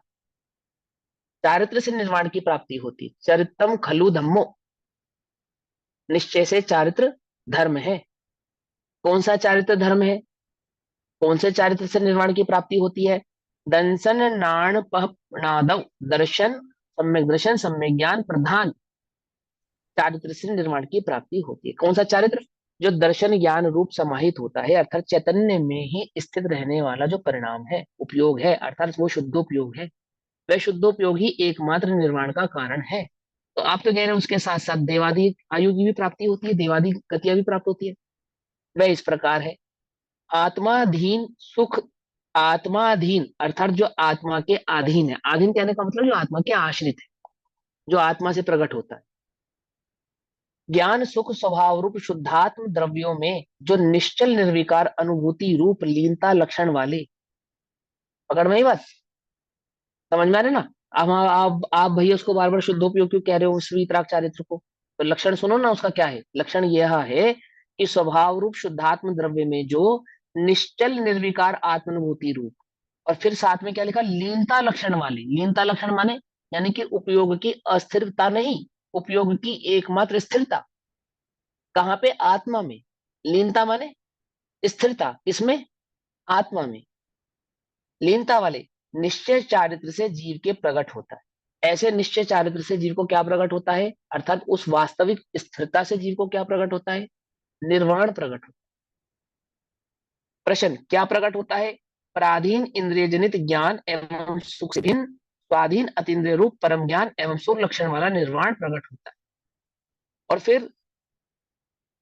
चारित्र से निर्वाण की प्राप्ति होती है। चरितम खलु धम्मो, निश्चय से चारित्र धर्म है। कौन सा चारित्र धर्म है? कौन से चारित्र से निर्वाण की प्राप्ति होती है? दंसन नाण नादव दर्शन सम्यक ज्ञान प्रधान चारित्र से निर्वाण की प्राप्ति होती है। कौन सा चारित्र? जो दर्शन ज्ञान रूप समाहित होता है, अर्थात चैतन्य में ही स्थित रहने वाला जो परिणाम है, उपयोग है, अर्थात वो शुद्धोपयोग है। वह शुद्धोपयोग ही एकमात्र निर्वाण का कारण है। तो आप तो कह रहे हैं उसके साथ साथ देवादि आयु की भी प्राप्ति होती है, देवादि गतियां भी प्राप्त होती है। वह इस प्रकार है, आत्माधीन सुख, आत्माधीन अर्थात जो आत्मा के अधीन है। अधीन कहने का मतलब जो आत्मा के आश्रित है, जो आत्मा से प्रकट होता है। ज्ञान सुख स्वभाव रूप शुद्धात्म द्रव्यों में जो निश्चल निर्विकार अनुभूति रूप लीनता लक्षण वाले, पकड़ में ही बात, समझ में आ रहे ना? अब आप भैया उसको बार बार शुद्धोपयोग क्यों कह रहे हो उस वीतराग चारित्र को? तो लक्षण सुनो ना उसका क्या है। लक्षण यह है कि स्वभाव रूप शुद्धात्म द्रव्य में जो निश्चल निर्विकार आत्मानुभूति रूप, और फिर साथ में क्या लिखा? लीनता लक्षण वाले। लीनता लक्षण माने यानी कि उपयोग की अस्थिरता नहीं, उपयोग की एकमात्र स्थिरता। कहाँ पे? आत्मा में। लीनता माने स्थिरता, किसमें? आत्मा में। लीनता वाले निश्चय चारित्र से जीव के प्रकट होता है। ऐसे निश्चय चारित्र से जीव को क्या प्रकट होता है? अर्थात उस वास्तविक स्थिरता से जीव को क्या प्रकट होता है? निर्वाण प्रकट होता है। प्रश्न, क्या प्रकट होता है? पराधीन इंद्रिय जनित ज्ञान एवं सुख से भिन्न स्वाधीन अतीन्द्रिय रूप परम ज्ञान एवं सुख लक्षण वाला निर्वाण प्रकट होता है। और फिर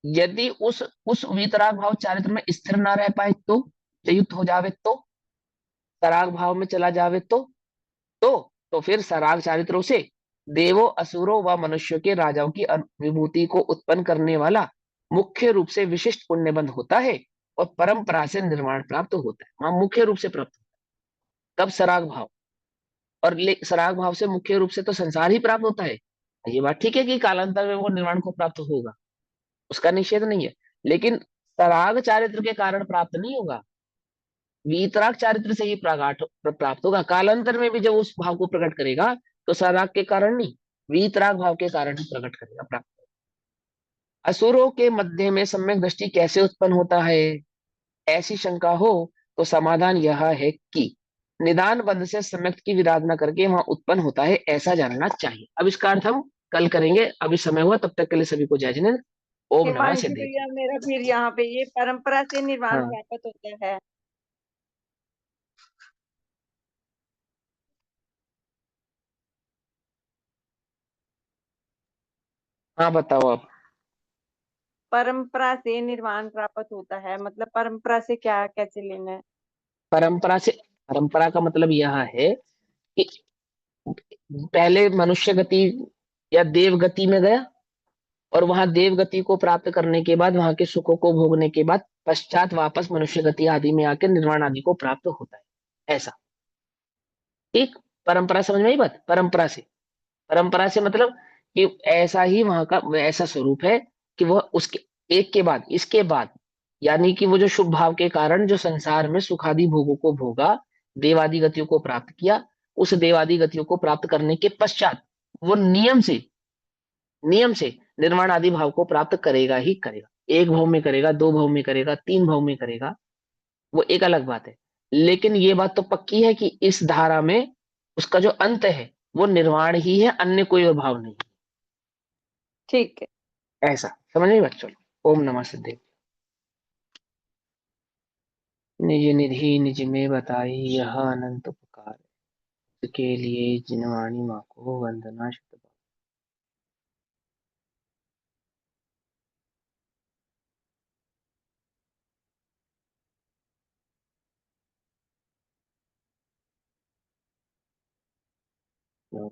यदि उस वीतराग भाव चारित्र में स्थिर ना रह पाए तो, युक्त हो जावे तो, सराग भाव में चला जावे तो फिर सराग चारित्रों से देवों असुरों व मनुष्यों के राजाओं की विभूति को उत्पन्न करने वाला मुख्य रूप से विशिष्ट पुण्य बंध होता है और परंपरा से निर्माण प्राप्त होता है। वहां मुख्य रूप से प्राप्त होता है। कब? सराग भाव। और सराग भाव से मुख्य रूप से तो संसार ही प्राप्त होता है। ये बात ठीक है कि कालांतर में वो निर्वाण को प्राप्त होगा, उसका निषेध नहीं है, लेकिन सराग चारित्र के कारण प्राप्त नहीं होगा, वीतराग चारित्र से ही प्राप्त होगा। कालांतर में भी जब उस भाव को प्रकट करेगा तो सराग के कारण नहीं, वीतराग भाव के कारण ही प्रकट करेगा, प्राप्त। असुरों के मध्य में सम्यक दृष्टि कैसे उत्पन्न होता है? ऐसी शंका हो तो समाधान यह है कि निदान बंध से सम्यक की विराधना करके वहां उत्पन्न होता है, ऐसा जानना चाहिए। अब इसका अर्थ हम कल करेंगे, अभी समय हुआ, तब तक के लिए सभी को जय जिनेंद्र। ओम नमः हिमांशु सिद्धे। भैया, मेरा फिर यहाँ पे ये परंपरा से निर्वाण हाँ प्राप्त होता है। हाँ, बताओ आप। परंपरा से निर्वाण प्राप्त होता है, मतलब परंपरा से क्या कैसे लेना है? परंपरा से, परंपरा का मतलब यह है कि पहले मनुष्य गति या देव गति में गया, और वहां देव गति को प्राप्त करने के बाद, वहां के सुखों को भोगने के बाद पश्चात वापस मनुष्य गति आदि में आकर निर्वाण आदि को प्राप्त होता है, ऐसा। ठीक। परंपरा समझ में आई बात? परंपरा से मतलब कि ऐसा ही वहां का ऐसा स्वरूप है कि वह उसके एक के बाद इसके बाद, यानी कि वो जो शुभ भाव के कारण जो संसार में सुखादि भोगों को भोगा, देवादि गतियों को प्राप्त किया, उस देवादि गतियों को प्राप्त करने के पश्चात वो नियम से निर्माण आदि भाव को प्राप्त करेगा ही करेगा। एक भाव में करेगा, दो भाव में करेगा, तीन भाव में करेगा, वो एक अलग बात है। लेकिन ये बात तो पक्की है कि इस धारा में उसका जो अंत है वो निर्वाण ही है, अन्य कोई और भाव नहीं। ठीक है। ऐसा समझ नहीं बच्चों? ओम नमः सिद्धे। निज निधि निज में बताई यह अनंत उपकार, के लिए जिनवाणी माँ को वंदना शत बार।